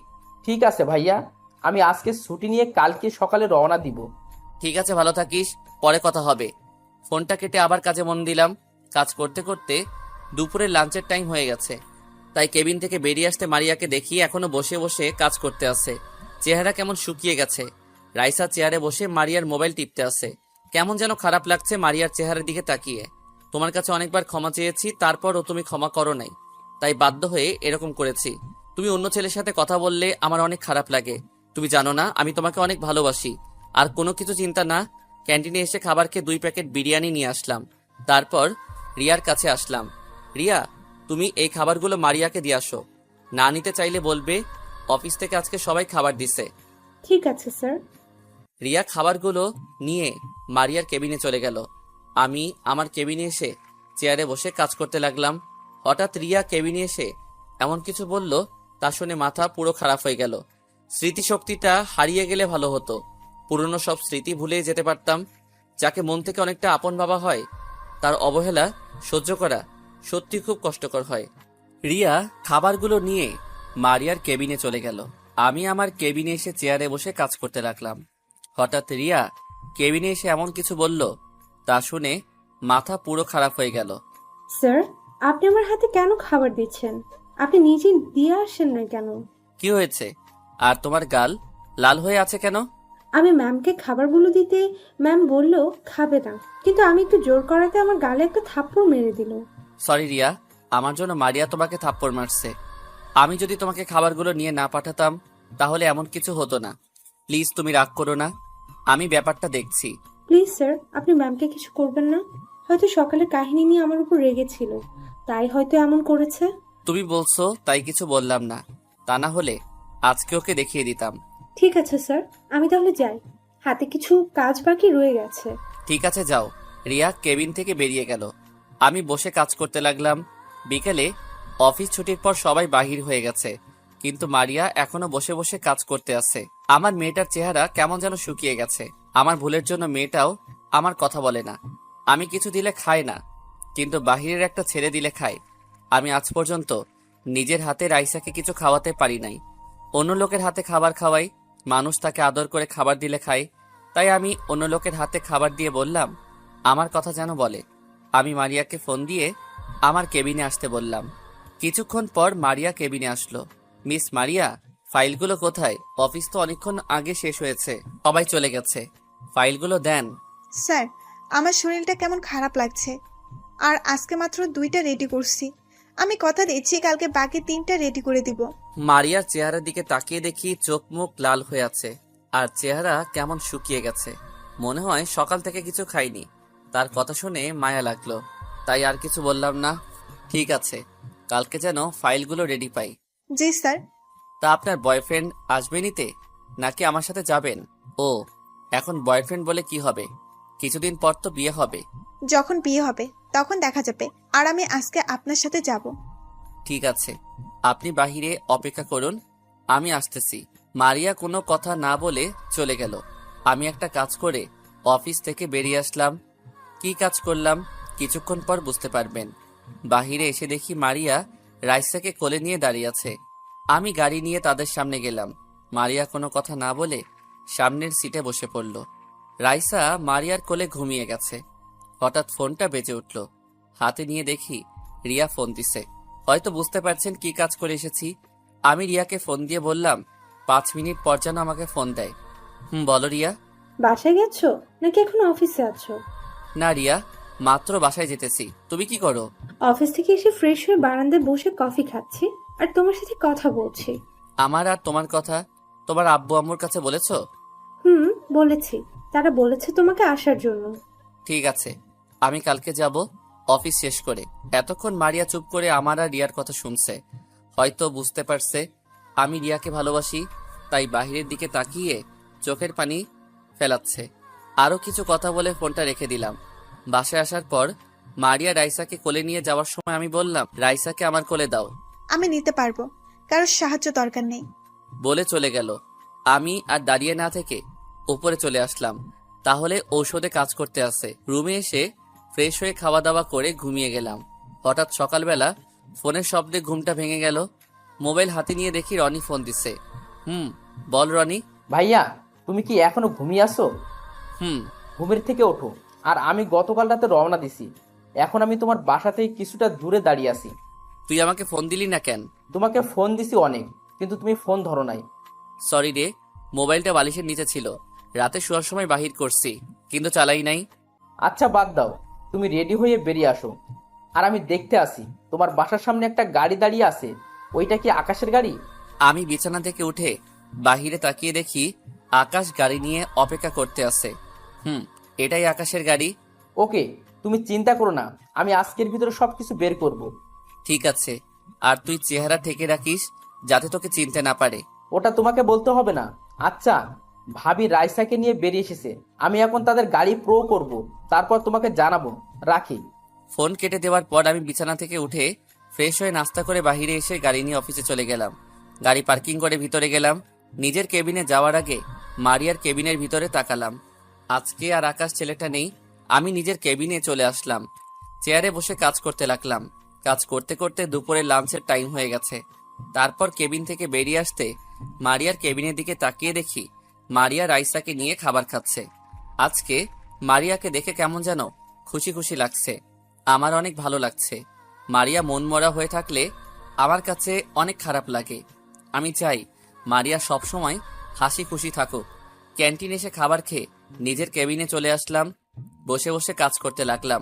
ঠিক আছে ভাইয়া, আমি আজকে ছুটি নিয়ে কালকে সকালে রওনা দিব। ঠিক আছে, ভালো থাকিস, পরে কথা হবে। ফোনটা কেটে আবার কাজে মন দিলাম। কাজ করতে করতে দুপুরের লাঞ্চের টাইম হয়ে গেছে, তাই কেবিন থেকে বেরিয়ে আসতে মারিয়াকে দেখি এখনো বসে বসে কাজ করতে আছে। চেহারা কেমন শুকিয়ে গেছে। রাইসা চেয়ারে বসে মারিয়ার মোবাইল টিপতে আছে। কেমন যেন খারাপ লাগছে মারিয়ার চেহারার দিকে তাকিয়ে। তোমার কাছে অনেকবার ক্ষমা চেয়েছি, তারপরও তুমি ক্ষমা করো নাই, তাই বাধ্য হয়ে এরকম করেছি। তুমি অন্য ছেলের সাথে কথা বললে আমার অনেক খারাপ লাগে। তুমি জানো না আমি তোমাকে অনেক ভালোবাসি। আর কোনো কিছু চিন্তা না, ক্যান্টিনে এসে খাবার খেয়ে 2 প্যাকেট বিরিয়ানি নিয়ে আসলাম। তারপর রিয়ার কাছে আসলাম। রিয়া, তুমি এই খাবারগুলো মারিয়াকে দিয়ে আসো। না নিতে চাইলে বলবে। অফিস থেকে আজকে সবাই খাবার দিছে। ঠিক আছে স্যার। রিয়া খাবারগুলো নিয়ে মারিয়ার কেবিনে চলে গেল। আমি আমার কেবিনে এসে চেয়ারে বসে কাজ করতে লাগলাম। হঠাৎ রিয়া কেবিনে এসে এমন কিছু বলল, তা শুনে মাথা পুরো খারাপ হয়ে গেল। স্মৃতিশক্তিটা হারিয়ে গেলে ভালো হতো। পুরনো সব স্মৃতি ভুলে যেতে পারতাম। যাকে মন থেকে অনেকটা আপন ভাবা হয়, তার অবহেলা সহ্য করা সত্যি খুব কষ্টকর হয়। রিয়া খাবারগুলো নিয়ে মারিয়ার কেবিনে চলে গেল। আমি আমার কেবিনে এসে চেয়ারে বসে কাজ করতে লাগলাম। হঠাৎ রিয়া কেবিনে এসে এমন কিছু বলল, তা শুনে মাথা পুরো খারাপ হয়ে গেল। স্যার, আপনি আমার হাতে কেন খাবার দিচ্ছেন? আপনি নিজে দিয়ে আসেন না কেন? কি হয়েছে? আর তোমার গাল লাল হয়ে আছে কেন? আমি ম্যামকে খাবারগুলো দিতে ম্যাম বলল খাবে না, কিন্তু আমি একটু জোর করাতে আমার গালে একটা থাপ্পড় মেরে দিল। সরি রিয়া, আমার জন্য মারিয়া তোমাকে থাপ্পড় মারছে। আমি যদি তোমাকে খাবারগুলো নিয়ে না পাঠাতাম তাহলে এমন কিছু হতো না। প্লিজ তুমি রাগ করো না, আমি ব্যাপারটা দেখছি। প্লিজ স্যার, আপনি ম্যামকে কিছু করবেন না। হয়তো সকালে কাহিনী নিয়ে আমার উপর রেগেছিল, তাই হয়তো এমন করেছে। তুমি বলছো তাই কিছু বললাম না, তা না হলে আজকে ওকে দেখিয়ে দিতাম। ঠিক আছে স্যার, আমি তাহলে যাই, হাতে কিছু কাজ বাকি রয়ে গেছে। ঠিক আছে যাও। রিয়া কেবিন থেকে বেরিয়ে গেল। আমি বসে কাজ করতে লাগলাম। বিকেলে অফিস ছুটির পর সবাই বাহির হয়ে গেছে, কিন্তু মারিয়া এখনো বসে বসে কাজ করতে আছে। আমার মেয়েটার চেহারা কেমন যেন শুকিয়ে গেছে। আমার ভুলের জন্য মেয়েটাও আমার কথা বলে না। আমি কিছু দিলে খায় না, কিন্তু বাহিরের একটা ছেলে দিলে খায়। আমি আজ পর্যন্ত নিজের হাতে রাইসাকে কিছু খাওয়াতে পারি নাই। অন্য লোকের হাতে খাবার খাওয়াই, মানুষ তাকে আদর করে খাবার দিলে খায়। তাই আমি অন্য লোকের হাতে খাবার দিয়ে বললাম আমার কথা যেন বলে। আমি মারিয়াকে ফোন দিয়ে আমার কেবিনে আসতে বললাম। কিছুক্ষণ পর মারিয়া কেবিনে আসলো। মিস মারিয়া, ফাইলগুলো কোথায়? অফিস তো অনেকক্ষণ আগে শেষ হয়েছে, সবাই চলে গেছে। ফাইলগুলো দেন। স্যার, আমার শরীরটা কেমন খারাপ লাগছে। আর আজকে মাত্র 2টা রেডি করছি। আমি কথা দিচ্ছি কালকে বাকি 3টা রেডি করে দিব। মারিয়ার চেহারার দিকে তাকিয়ে দেখি চোখ মুখ লাল হয়ে আছে, আর চেহারা কেমন শুকিয়ে গেছে। মনে হয় সকাল থেকে কিছু খাইনি। তার কথা শুনে মায়া লাগলো, তাই আর কিছু বললাম না। ঠিক আছে, কালকে যেন ফাইলগুলো রেডি পাই। জি স্যার। তা আপনার বয়ফ্রেন্ড আসবে নিতে, নাকি আমার সাথে যাবেন? ও, এখন বয়ফ্রেন্ড বলে কি হবে? কিছুদিন পর তো বিয়ে হবে। যখন বিয়ে হবে তখন দেখা যাবে। আর আমি আজকে আপনার সাথে যাব। ঠিক আছে, আপনি বাহিরে অপেক্ষা করুন, আমি আসতেছি। মারিয়া কোনো কথা না বলে চলে গেল। আমি একটা কাজ করে অফিস থেকে বেরিয়ে আসলাম। কি কাজ করলাম কিছুক্ষণ পর বুঝতে পারবেন। বাহিরে এসে দেখি মারিয়া রাইসাকে কোলে নিয়ে দাঁড়িয়ে আছে। আমি গাড়ি নিয়ে তাদের সামনে গেলাম। মারিয়া কোনো কথা না বলে সামনের সিটে বসে পড়ল। রাইসা মারিয়ার কোলে ঘুমিয়ে গেছে। হঠাৎ ফোনটা বেজে উঠল। হাতে নিয়ে দেখি রিয়া ফোন দিছে। হয়তো বুঝতে পারছেন কি কাজ করে এসেছি। আমি রিয়াকে ফোন দিয়ে বললাম 5 মিনিট পর যেন আমাকে ফোন দেয়। বলো রিয়া। বাসায় গেছো নাকি এখন অফিসে আছো? না রিয়া, মাত্র বাসায় যেতেছি। তুমি কি করো? অফিস থেকে এসে ফ্রেশ হয়ে বারান্দায় বসে কফি খাচ্ছি আর তোমার সাথে কথা বলছি। আমার আর তোমার কথা তোমার আব্বু আম্মুর কাছে বলেছো? বলেছি, তারা বলেছে তোমাকে আসার জন্য। ঠিক আছে, আমি কালকে যাব অফিস শেষ করে। এতক্ষণ মারিয়া চুপ করে আমার আর রিয়ার কথা শুনছে। হয়তো বুঝতে পারছে আমি রিয়াকে ভালোবাসি, তাই বাহিরের দিকে তাকিয়ে চোখের পানি ফেলাচ্ছে। আরও কিছু কথা বলে ফোনটা রেখে দিলাম। বাসায় আসার পর মারিয়া রাইসাকে কোলে নিয়ে যাওয়ার সময় আমি বললাম, রাইসাকে আমার কোলে দাও। আমি নিতে পারবো, কারোর সাহায্য দরকার নেই। বলে চলে গেল। আমি আর দাঁড়িয়ে না থেকে উপরে চলে আসলাম। তাহলে ঔষধে কাজ করতে আসে। রুমে এসে ফ্রেশ হয়ে খাওয়া দাওয়া করে ঘুমিয়ে গেলাম। হঠাৎ সকালবেলা ফোনের শব্দে ঘুমটা ভেঙে গেল। মোবাইল হাতে নিয়ে দেখি রনি ফোন দিছে। বল রনি। ভাইয়া, তুমি কি এখনো ঘুমিয়ে আসো? ঘুমের থেকে ওঠো। আর আমি গতকাল রাতে রওনা দিছি। এখন আমি তোমার বাসা থেকে কিছুটা দূরে দাঁড়িয়ে আছি। তুই আমাকে ফোন দিলি না কেন? তোমাকে ফোন দিছি অনেক, কিন্তু তুমি ফোন ধরো নাই। সরি রে, মোবাইলটা বালিশের নিচে ছিল। রাতে শোয়ার সময় বাহির করছি, কিন্তু চালাই নাই। আচ্ছা বাদ দাও, তুমি রেডি হয়ে বেরিয়ে আসো। আর আমি দেখতে আসি, তোমার বাসার সামনে একটা গাড়ি দাঁড়িয়ে আছে। ওইটা কি আকাশের গাড়ি? আমি বিছানা থেকে উঠে বাহিরে তাকিয়ে দেখি আকাশ গাড়ি নিয়ে অপেক্ষা করতে আছে। এটাই আকাশের গাড়ি। ওকে, তুমি চিন্তা করো না, আমি আজকের ভিতরে সবকিছু বের করব। ঠিক আছে, আর তুই চেহারা ঠেকে রাখিস যাতে তোকে চিনতে না পারে। ওটা তোমাকে বলতে হবে না। আচ্ছা, ভাবি রাইসাকে নিয়ে বেরিয়ে এসেছে। আমি এখন তাদের গাড়ি প্রো করব, তারপর তোমাকে জানাবো। রাখি। ফোন কেটে দেওয়ার পর আমি বিছানা থেকে উঠে ফ্রেশ হয়ে নাস্তা করে বাহিরে এসে গাড়ি নিয়ে অফিসে চলে গেলাম। গাড়ি পার্কিং করে ভিতরে গেলাম। নিজের কেবিনে যাওয়ার আগে মারিয়ার কেবিনের ভিতরে তাকালাম। আজকে আর আকাশ ছেলেটা নেই। আমি নিজের কেবিনে চলে আসলাম। চেয়ারে বসে কাজ করতে লাগলাম। কাজ করতে করতে দুপুরে লাঞ্চের টাইম হয়ে গেছে। তারপর কেবিন থেকে বেরিয়ে আসতে মারিয়ার কেবিনের দিকে তাকিয়ে দেখি মারিয়া রাইসাকে নিয়ে খাবার খাচ্ছে। আজকে মারিয়াকে দেখে কেমন যেন খুশি খুশি লাগছে। আমার অনেক ভালো লাগছে। মারিয়া মনমরা হয়ে থাকলে আমার কাছে অনেক খারাপ লাগে। আমি চাই মারিয়া সবসময় হাসি খুশি থাকুক। ক্যান্টিনে এসে খাবার খেয়ে নিজের কেবিনে চলে আসলাম। বসে বসে কাজ করতে লাগলাম।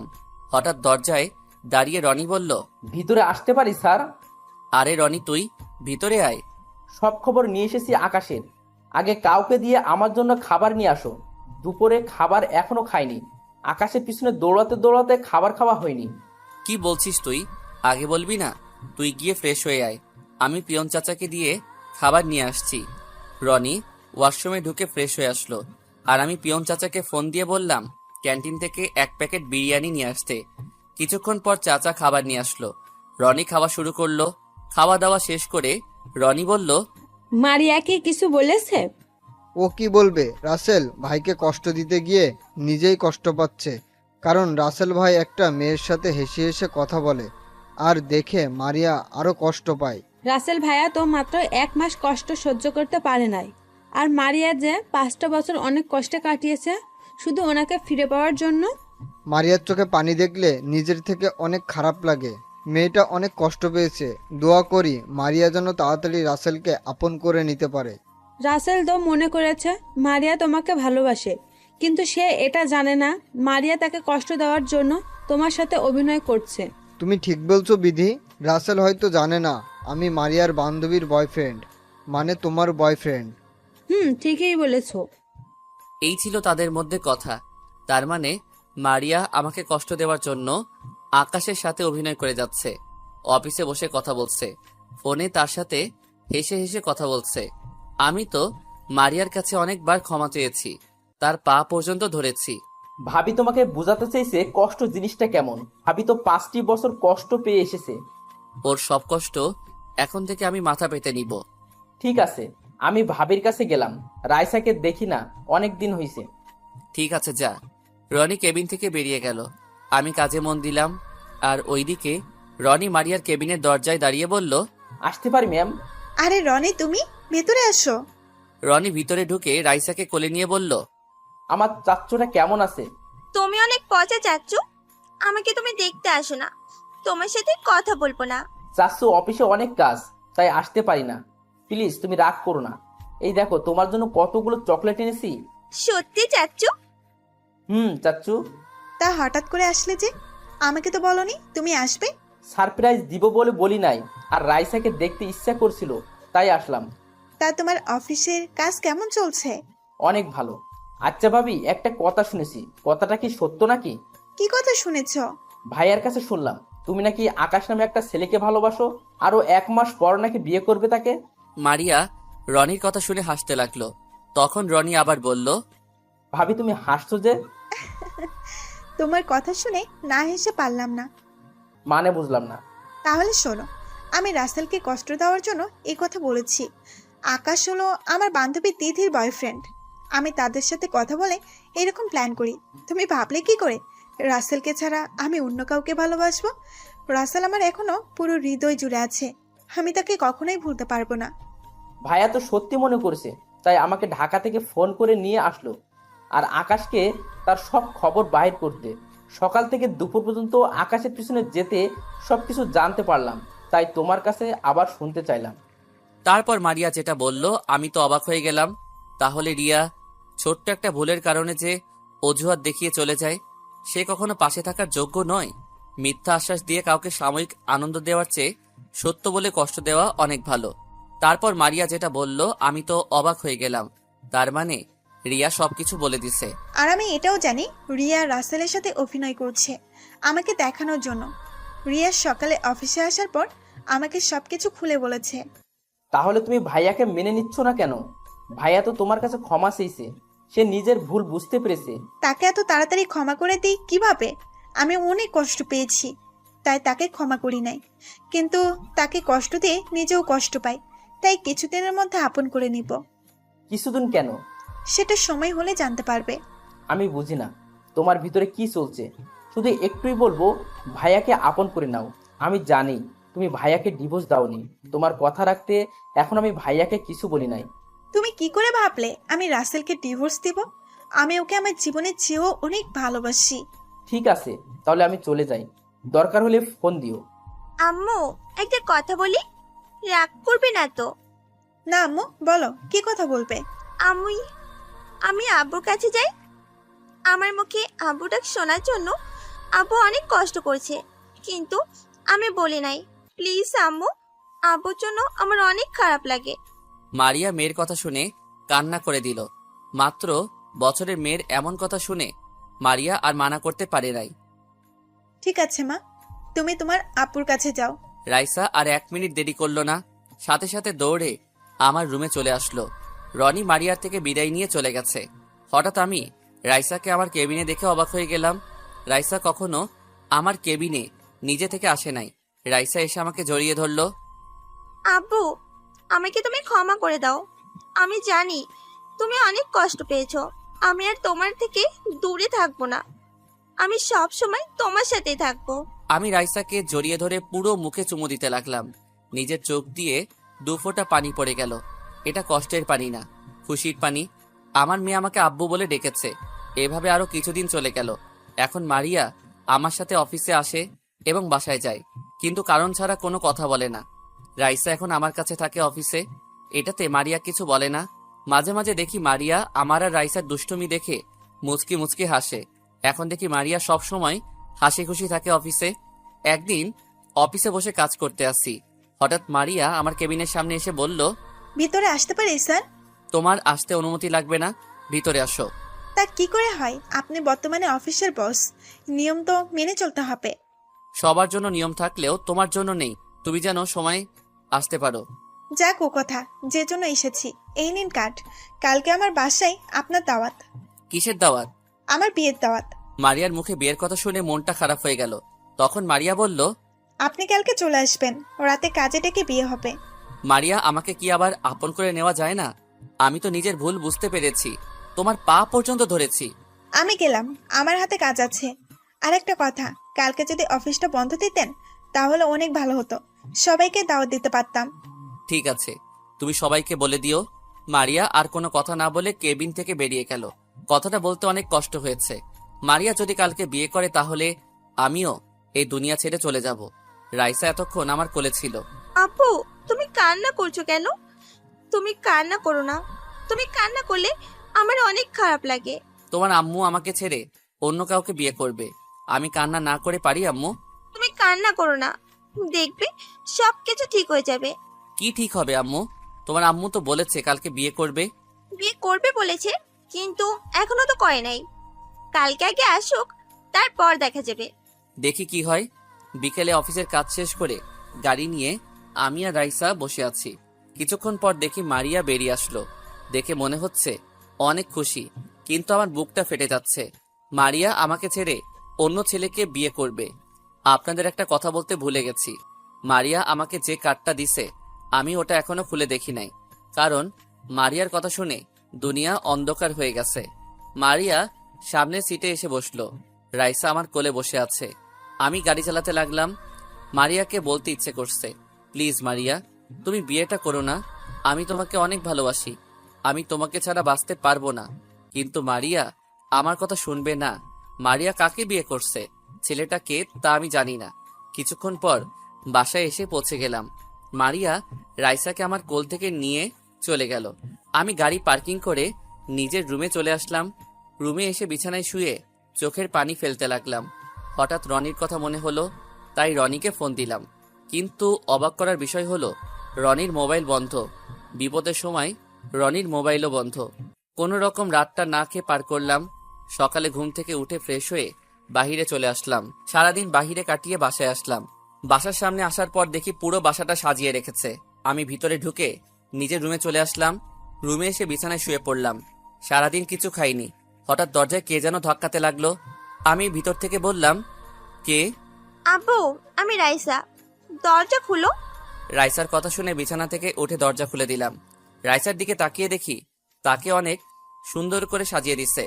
হঠাৎ দরজায় দাঁড়িয়ে রনি বলল, ভিতরে আসতে পারি স্যার? আরে রনি, তুই ভিতরে আয়। সব খবর নিয়ে এসেছি আকাশের। আগে কাউকে দিয়ে আমার জন্য খাবার নিয়ে আসো। দুপুরে খাবার এখনো খাইনি। আকাশের পিছনে দৌড়াতে দৌড়াতে খাবার খাওয়া হয়নি। কি বলছিস তুই? আগে বলবি না? তুই গিয়ে ফ্রেশ হয়ে আয়, আমি পিয়ন চাচাকে দিয়ে খাবার নিয়ে আসছি। রনি ওয়াশরুমে ঢুকে ফ্রেশ হয়ে আসলো। আর আমি পিয়ন চাচাকে ফোন দিয়ে বললাম ক্যান্টিন থেকে 1 প্যাকেট বিরিয়ানি নিয়ে আসতে। কিছুক্ষণ পর চাচা খাবার নিয়ে আসলো। রনি খাওয়া শুরু করলো। খাওয়া দাওয়া শেষ করে রনি বলল, মারিয়াকে কিছু বলেছে? ও কি বলবে? রাসেল ভাইকে কষ্ট দিতে গিয়ে নিজেই কষ্ট পাচ্ছে। কারণ রাসেল ভাই একটা মেয়ের সাথে হেসে হেসে কথা বলে, আর দেখে মারিয়া আরো কষ্ট পায়। রাসেল ভাইয়া তো মাত্র 1 মাস কষ্ট সহ্য করতে পারে নাই, আর মারিয়া যে 5টা বছর অনেক কষ্টে কাটিয়েছে শুধু ওনাকে ফিরে পাওয়ার জন্য। মারিয়ার চোখে পানি দেখলে নিজের থেকে অনেক খারাপ লাগে। মেয়েটা অনেক কষ্ট পেয়েছে। দোয়া করি মারিয়া যেন তাড়াতাড়ি রাসেলকে আপন করে নিতে পারে। রাসেল তো মনে করেছে মারিয়া তোমাকে ভালোবাসে, কিন্তু সে এটা জানে না মারিয়া তাকে কষ্ট দেওয়ার জন্য তোমার সাথে অভিনয় করছে। তুমি ঠিক বলছো বিধি। রাসেল হয়তো জানে না আমি মারিয়ার বান্ধবীর বয়ফ্রেন্ড, মানে তোমার বয়ফ্রেন্ড। ঠিকই বলেছো। এই ছিল তাদের মধ্যে কথা। তার মানে মারিয়া আমাকে কষ্ট দেওয়ার জন্য আকাশের সাথে অভিনয় করে যাচ্ছে। অফিসে বসে কথা বলছে, ফোনে তার সাথে হেসে হেসে কথা বলছে। আমি তো মারিয়ার কাছে অনেকবার ক্ষমা চেয়েছি, তার পা পর্যন্ত ধরেছি। ভাবি তোমাকে বোঝাতে চাইছে কষ্ট জিনিসটা কেমন। ভাবি তো 5টি বছর কষ্ট পেয়ে এসেছে। ওর সব কষ্ট এখন থেকে আমি মাথা পেতে নিব। ঠিক আছে, আমি ভাবির কাছে গেলাম। রাইসাকে দেখি না, অনেক দিন হয়েছে। ঠিক আছে, যা। রনি কেবিন থেকে বেরিয়ে গেল। আমি কাজে মন দিলাম। আর ওইদিকে রনি মারিয়ার কেবিনের দরজায় দাঁড়িয়ে বলল, আসতে পারি ম্যাম? আরে রনি, তুমি ভেতরে আসো। রনি ভিতরে ঢুকে রাইসাকে কোলে নিয়ে বলল, আমার চাচ্চুটা কেমন আছে? তুমি অনেক পচা চাচ্চু, আমাকে তুমি দেখতে আসো না, তোমার সাথে কথা বলবো না। চাচ্চু অফিসে অনেক কাজ, তাই আসতে পারি না। প্লিজ তুমি রাগ করো না। এই দেখো তোমার জন্য কতগুলো চকলেট এনেছি। সত্যি চাচ্চু? চাচ্চু। তা হঠাৎ করে আসলে যে? আমাকে তো বলনি তুমি আসবে। সারপ্রাইজ দিব বলে বলি নাই, আর রাইসাকে দেখতে ইচ্ছা করছিল, তাই আসলাম। তা তোমার অফিসের কাজ কেমন চলছে? অনেক ভালো। আচ্ছা ভাবি, একটা কথা শুনেছি, কথাটা কি সত্য নাকি? কি কথা শুনেছ? ভাইয়ার কাছে শুনলাম তুমি নাকি আকাশ নামে একটা ছেলেকে ভালোবাসো, আরো 1 মাস পর নাকি বিয়ে করবে তাকে। মারিয়া রনির কথা শুনে হাসতে লাগলো। তখন রনি আবার বলল, ভাবি তুমি হাসছো যে? তোমার কথা শুনে না হেসে পারলাম না। মানে বুঝলাম না। তাহলে শোনো, আমি রাসেলকে কষ্ট দেওয়ার জন্য এই কথা বলেছি। আকাশ হলো আমার বান্ধবী তিথির বয়ফ্রেন্ড। আমি তাদের সাথে কথা বলে এরকম প্ল্যান করি। তুমি ভাবলে কি করে রাসেলকে ছাড়া আমি অন্য কাউকে ভালোবাসবো? রাসেল আমার এখনো পুরো হৃদয় জুড়ে আছে। আমি তাকে কখনোই ভুলতে পারবো না। ভাইয়া তো সত্যি মনে করেছে, তাই আমাকে ঢাকা থেকে ফোন করে নিয়ে আসলো। আর আকাশকে তার সব খবর বাহির করতে। সকাল থেকে দুপুর পর্যন্ত আকাশের পিছনে যেতে সব কিছু জানতে পারলাম, তাই তোমার কাছে আবার শুনতে চাইলাম। তারপর মারিয়া যেটা বলল আমি তো অবাক হয়ে গেলাম। তাহলে রিয়া ছোট্ট একটা ভুলের কারণে যে অজুহাত দেখিয়ে চলে যায়, সে কখনো পাশে থাকার যোগ্য নয়? মিথ্যা আশ্বাস দিয়ে কাউকে সাময়িক আনন্দ দেওয়ার চেয়ে সত্য বলে কষ্ট দেওয়া অনেক ভালো। তারপর মারিয়া যেটা বলল আমি তো অবাক হয়ে গেলাম। তার মানে রিয়া সবকিছু বলে দিছে। আর আমি এটাও জানি রিয়া রাসেলের সাথে অভিনয় করছে আমাকে দেখানোর জন্য। রিয়া সকালে অফিসে আসার পর আমাকে সবকিছু খুলে বলেছে। তাহলে তুমি ভাইয়াকে মেনে নিচ্ছ না কেন? ভাইয়া তো তোমার কাছে ক্ষমা চেয়েছে, সে নিজের ভুল বুঝতে পেরেছে। তাকে এত তাড়াতাড়ি ক্ষমা করে দিই কিভাবে? আমি অনেক কষ্ট পেয়েছি, তাই তাকে ক্ষমা করি নাই। কিন্তু তাকে কষ্ট দিয়ে নিজেও কষ্ট পাই, তাই কিছুদিনের মধ্যে আপন করে নিব। কিছুদিন কেন? সেটা সময় হলে জানতে পারবে। আমি বুঝি না তোমার ভিতরে কি চলছে। শুধু একটুই বলবো, ভাইয়াকে আপন করে নাও। আমি জানি তুমি ভাইয়াকে ডিভোর্স দাওনি। তোমার কথা রাখতে এখন আমি ভাইয়াকে কিছু বলি নাই। তুমি কি করে ভাবলে আমি রাসেলকে ডিভোর্স দিব? আমি ওকে আমার জীবনের চেয়েও অনেক ভালোবাসি। ঠিক আছে, তাহলে আমি চলে যাই। দরকার হলে ফোন দিও। আম্মু, একটা কথা বলি, রাগ করবে না তো? না আম্মু, বলো কি কথা বলবে। আমি আমি আব্বুর কাছে যাই। আমার মুখে আব্বু ডাক শোনার জন্য আব্বু অনেক কষ্ট করছে, কিন্তু আমি বলি নাই। প্লিজ আম্মু, আব্বুর জন্য আমার অনেক খারাপ লাগে। মারিয়া মেয়ের কথা শুনে কান্না করে দিল। মাত্র বছরের মেয়ের এমন কথা শুনে মারিয়া আর মানা করতে পারে নাই। ঠিক আছে মা, তুমি তোমার আপুর কাছে যাও। রাইসা আর 1 মিনিট দেরি করলো না, সাথে সাথে দৌড়ে আমার রুমে চলে আসলো। রনি মারিয়ার থেকে বিদায় নিয়ে চলে গেছে। হঠাৎ আমি রাইসাকে আমার কেবিনে দেখে অবাক হয়ে গেলাম। রাইসা কখনো আমার কেবিনে নিজে থেকে আসে নাই। রাইসা এসে আমাকে জড়িয়ে ধরলো। আব্বু, আমাকে তুমি ক্ষমা করে দাও। আমি জানি তুমি অনেক কষ্ট পেয়েছো। আমি আর তোমার থেকে দূরে থাকবো না। আমি সব সময় তোমার সাথেই থাকবো। আমি রাইসাকে জড়িয়ে ধরে পুরো মুখে চুমু দিতে লাগলাম। নিজের চোখ দিয়ে 2 ফোঁটা পানি পড়ে গেল। এটা কষ্টের পানি না, খুশির পানি। আমার মেয়ে আমাকে আব্বু বলে ডেকেছে। এভাবে আরো কিছুদিন চলে গেল। এখন মারিয়া আমার সাথে অফিসে আসে এবং বাসায় যায়, কিন্তু কারণ ছাড়া কোনো কথা বলে না। রাইসা এখন আমার কাছে থাকে অফিসে। এটাতে মারিয়া কিছু বলে না। মাঝে মাঝে দেখি মারিয়া আমার আর রাইসার দুষ্টুমি দেখে মুচকি মুচকি হাসে। এখন দেখি মারিয়া সব সময় হাসি খুশি থাকে অফিসে। একদিন অফিসে বসে কাজ করতে আসি, হঠাৎ মারিয়া আমার কেবিনের সামনে এসে বলল, ভিতরে আসতে পারি স্যার? তোমার আসতে অনুমতি লাগবে না, ভিতরে আসো। তা কি করে হয়? আপনি বর্তমানে অফিসের বস, নিয়ম তো মেনে চলতে হবে। সবার জন্য নিয়ম থাকলেও তোমার জন্য নেই। তুমি যেন সময় আসতে পারো। যাক ও কথা, যে জন্য এসেছি। এই নিন কার্ড। কালকে আমার বাসায় আপনার দাওয়াত। কিসের দাওয়াত? আমার বিয়ের দাওয়াত। মারিয়ার মুখে বিয়ের কথা শুনে মনটা খারাপ হয়ে গেল। তখন মারিয়া বলল, আপনি কালকে চলে আসবেন, রাতে কাজে ডেকে বিয়ে হবে। মারিয়া, আমাকে কি আবার আপন করে নেওয়া যায় না? আমি তো নিজের ভুল বুঝতে পেরেছি, তোমার পা পর্যন্ত ধরেছি। আমি গেলাম, আমার হাতে কাজ আছে। আর একটা কথা, কালকে যদি অফিসটা বন্ধ দিতেন তাহলে অনেক ভালো হতো, সবাইকে দাওয়াত দিতে পারতাম। ঠিক আছে, তুমি সবাইকে বলে দিও। মারিয়া আর কোনো কথা না বলে কেবিন থেকে বেরিয়ে গেল। কথাটা বলতে অনেক কষ্ট হয়েছে। মারিয়া যদি কালকে বিয়ে করে তাহলে আমিও এই দুনিয়া ছেড়ে চলে যাব। রাইসা এতক্ষণ আমার কোলে ছিল। আপু, তুমি কান্না করছো কেন? তুমি কান্না করো না। তুমি কান্না করলে আমার অনেক খারাপ লাগে। তোমার আম্মু আমাকে ছেড়ে অন্য কাউকে বিয়ে করবে, আমি কান্না না করে পারি আম্মু? তুমি কান্না করো না, দেখবে সবকিছু ঠিক হয়ে যাবে। কি ঠিক হবে আম্মু? তোমার আম্মু তো বলেছে কালকে বিয়ে করবে। বিয়ে করবে বলেছে, কিন্তু এখনো তো করে নাই। কালকে আগে আসুক, তারপর দেখা যাবে। দেখি কি হয়। বিকেলে অফিসের কাজ শেষ করে গাড়ি নিয়ে আমি আর রাইসা বসে আছি। কিছুক্ষণ পর দেখি মারিয়া বেরিয়ে আসলো। দেখে মনে হচ্ছে অনেক খুশি। কিন্তু আমার বুকটা ফেটে যাচ্ছে। মারিয়া আমাকে ছেড়ে অন্য ছেলেকে বিয়ে করবে। আপনাদের একটা কথা বলতে ভুলে গেছি, মারিয়া আমাকে যে কার্ডটা দিছে আমি ওটা এখনো খুলে দেখি নাই, কারণ মারিয়ার কথা শুনে দুনিয়া অন্ধকার হয়ে গেছে। মারিয়া সামনের সিটে এসে বসলো। রাইসা আমার কোলে বসে আছে। আমি গাড়ি চালাতে লাগলাম। মারিয়াকে বলতে ইচ্ছে করছে, প্লিজ মারিয়া, তুমি বিয়েটা করো না। আমি তোমাকে অনেক ভালোবাসি, আমি তোমাকে ছাড়া বাঁচতে পারবো না। কিন্তু মারিয়া আমার কথা শুনবে না। মারিয়া কাকে বিয়ে করছে, ছেলেটা কে তা আমি জানি না। কিছুক্ষণ পর বাসায় এসে পৌঁছে গেলাম। মারিয়া রাইসাকে আমার কোল থেকে নিয়ে চলে গেল। আমি গাড়ি পার্কিং করে নিজের রুমে চলে আসলাম। রুমে এসে বিছানায় শুয়ে চোখের পানি ফেলতে লাগলাম। হঠাৎ রনির কথা মনে হলো, তাই রনিকে ফোন দিলাম। কিন্তু অবাক করার বিষয় হলো রনির মোবাইল বন্ধ। বিপদের সময় রনির মোবাইলও বন্ধ। কোনো রকম রাতটা না খেয়ে পার করলাম। সকালে ঘুম থেকে উঠে ফ্রেশ হয়ে বাহিরে চলে আসলাম। সারাদিন বাহিরে কাটিয়ে বাসায় আসলাম। বাসার সামনে আসার পর দেখি পুরো বাসাটা সাজিয়ে রেখেছে। আমি ভিতরে ঢুকে নিজের রুমে চলে আসলাম। রুমে এসে বিছানায় শুয়ে পড়লাম। সারাদিন কিছু খাইনি। হঠাৎ দরজায় কে যেন ধাক্কাতে লাগলো। আমি ভিতর থেকে বললাম, কে? আব্বু, আমি রাইসা, দরজা খুলো। রাইসার কথা শুনে বিছানা থেকে উঠে দরজা খুলে দিলাম। রাইসার দিকে তাকিয়ে দেখি তাকে অনেক সুন্দর করে সাজিয়ে দিচ্ছে।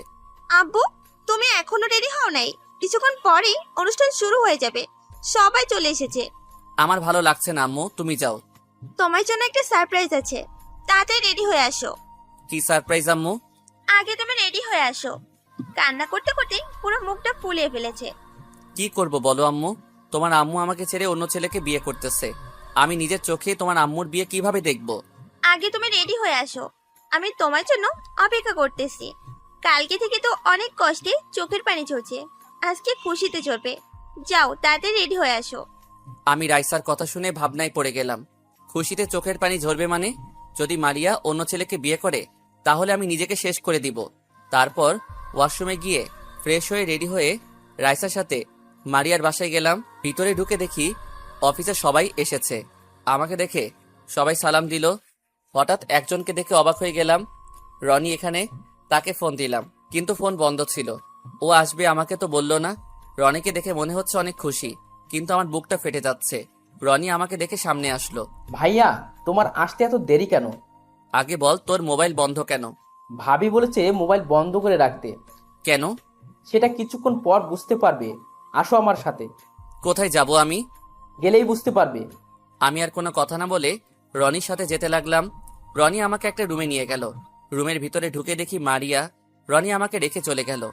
আব্বু, তুমি এখনো রেডি হও নাই? কিছুক্ষণ পরেই অনুষ্ঠান শুরু হয়ে যাবে, সবাই চলে এসেছে। আমার ভালো লাগছে না আম্মু, তুমি যাও। তোমার জন্য একটা সারপ্রাইজ আছে, তাড়াতাড়ি রেডি হয়ে আসো। কি সারপ্রাইজ আম্মু? আগে তুমি রেডি হয়ে আসো। কান্না করতে করতে পুরো মুখটা ফুলিয়ে ফেলেছে। কি করব বলো আম্মু? তোমার আম্মু আমাকে ছেড়ে অন্য ছেলেকে বিয়ে করতেছে। আমি নিজের চোখে তোমার আম্মুর বিয়ে কিভাবে দেখব? আগে তুমি রেডি হয়ে আসো, আমি তোমার জন্য অপেক্ষা করতেছি। কালকে থেকে তো অনেক কষ্টে চোখের পানি ঝরছে, আজকে খুশিতে ঝরবে। যাও, তাড়াতাড়ি রেডি হয়ে আসো। আমি রাইসার কথা শুনে ভাবনায় পড়ে গেলাম। খুশিতে চোখের পানি ঝরবে মানে? যদি মারিয়া অন্য ছেলেকে বিয়ে করে তাহলে আমি নিজেকে শেষ করে দিব। তারপর ওয়াশরুমে গিয়ে ফ্রেশ হয়ে রেডি হয়ে রাইসার সাথে মারিয়ার বাসায় গেলাম। ভিতরে ঢুকে দেখি অফিসে সবাই এসেছে। আমাকে দেখে সবাই সালাম দিল। হঠাৎ একজনকে দেখে অবাক হয়ে গেলাম। রনি এখানে, তাকে ফোন দিলাম কিন্তু ফোন বন্ধ ছিল। ও আসবে আমাকে তো বলল না। রনিকে দেখে মনে হচ্ছে অনেক খুশি, কিন্তু আমার বুকটা ফেটে যাচ্ছে। রনি আমাকে দেখে সামনে আসলো। ভাইয়া, তোমার আসতে এত দেরি কেন? আগে বল, তোর মোবাইল বন্ধ কেন? ভাবি বলেছে মোবাইল বন্ধ করে রাখতে। কেন? সেটা কিছুক্ষণ পর বুঝতে পারবে। আসো আমার সাথে। কোথায় যাব আমি? গেলেই বুঝতে পারবে। আমি আর কোনো কথা না বলে রনির সাথে যেতে লাগলাম। রনি আমাকে একটা রুমে নিয়ে গেল। রুমের ভিতরে ঢুকে দেখি মারিয়া। রনি আমাকে রেখে চলে গেল।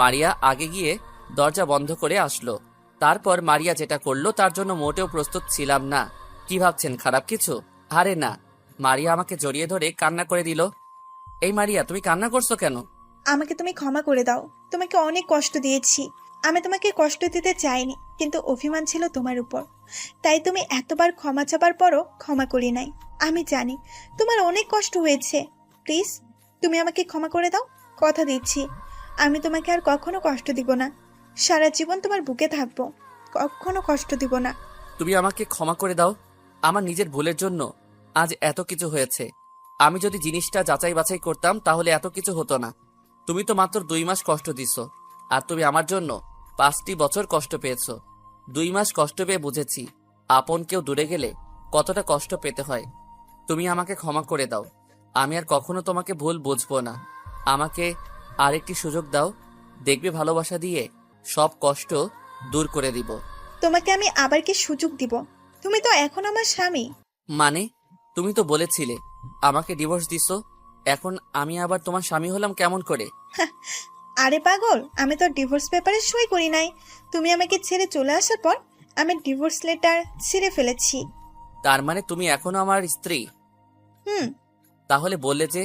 মারিয়া আগে গিয়ে দরজা বন্ধ করে আসলো। তারপর মারিয়া যেটা করলো তার জন্য মোটেও প্রস্তুত ছিলাম না। কি ভাবছেন, খারাপ কিছু? আরে না। মারিয়া আমাকে জড়িয়ে ধরে কান্না করে দিল। এই মারিয়া, তুমি কান্না করছো কেন? আমাকে তুমি ক্ষমা করে দাও, তোমাকে অনেক কষ্ট দিয়েছি। আমি তোমাকে কষ্ট দিতে চাইনি, কিন্তু অভিমান ছিল তোমার উপর, তাই তুমি এতবার ক্ষমা চাবার পরও ক্ষমা করি নাই। আমি জানি তোমার অনেক কষ্ট হয়েছে। প্লিজ তুমি আমাকে ক্ষমা করে দাও। কথা দিচ্ছি আমি তোমাকে আর কখনো কষ্ট দিব না। সারা জীবন তোমার বুকে থাকবো, কখনো কষ্ট দিব না। তুমি আমাকে ক্ষমা করে দাও। আমার নিজের ভুলের জন্য আজ এত কিছু হয়েছে। আমি যদি জিনিসটা যাচাই বাছাই করতাম তাহলে এত কিছু হতো না। তুমি তো মাত্র 2 মাস কষ্ট দিছো, আর তুমি আমার জন্য 5টি বছর কষ্ট পেয়েছো। 2 মাস কষ্ট পেয়ে বুঝেছি আপন কেউ দূরে গেলে কতটা কষ্ট পেতে হয়। তুমি আমাকে ক্ষমা করে দাও। আমি আর কখনো তোমাকে ভুল বুঝবো না। আমাকে আরেকটি সুযোগ দাও, দেখবে ভালোবাসা দিয়ে সব কষ্ট দূর করে দিব। তোমাকে আমি আবার কি সুযোগ দিব? তুমি তো এখন আমার স্বামী। মানে? তুমি তো বলেছিলে আমাকে ডিভোর্স দিছো, এখন আমি আবার তোমার স্বামী হলাম কেমন করে? আরে পাগল, আমি তো ডিভোর্স পেপারে সই করি নাই। তুমি আমাকে ছেড়ে চলে আসার পর আমি ডিভোর্স লেটার ছিঁড়ে ফেলেছি। তার মানে তুমি এখনো আমার স্ত্রী? হুম। তাহলে বললে যে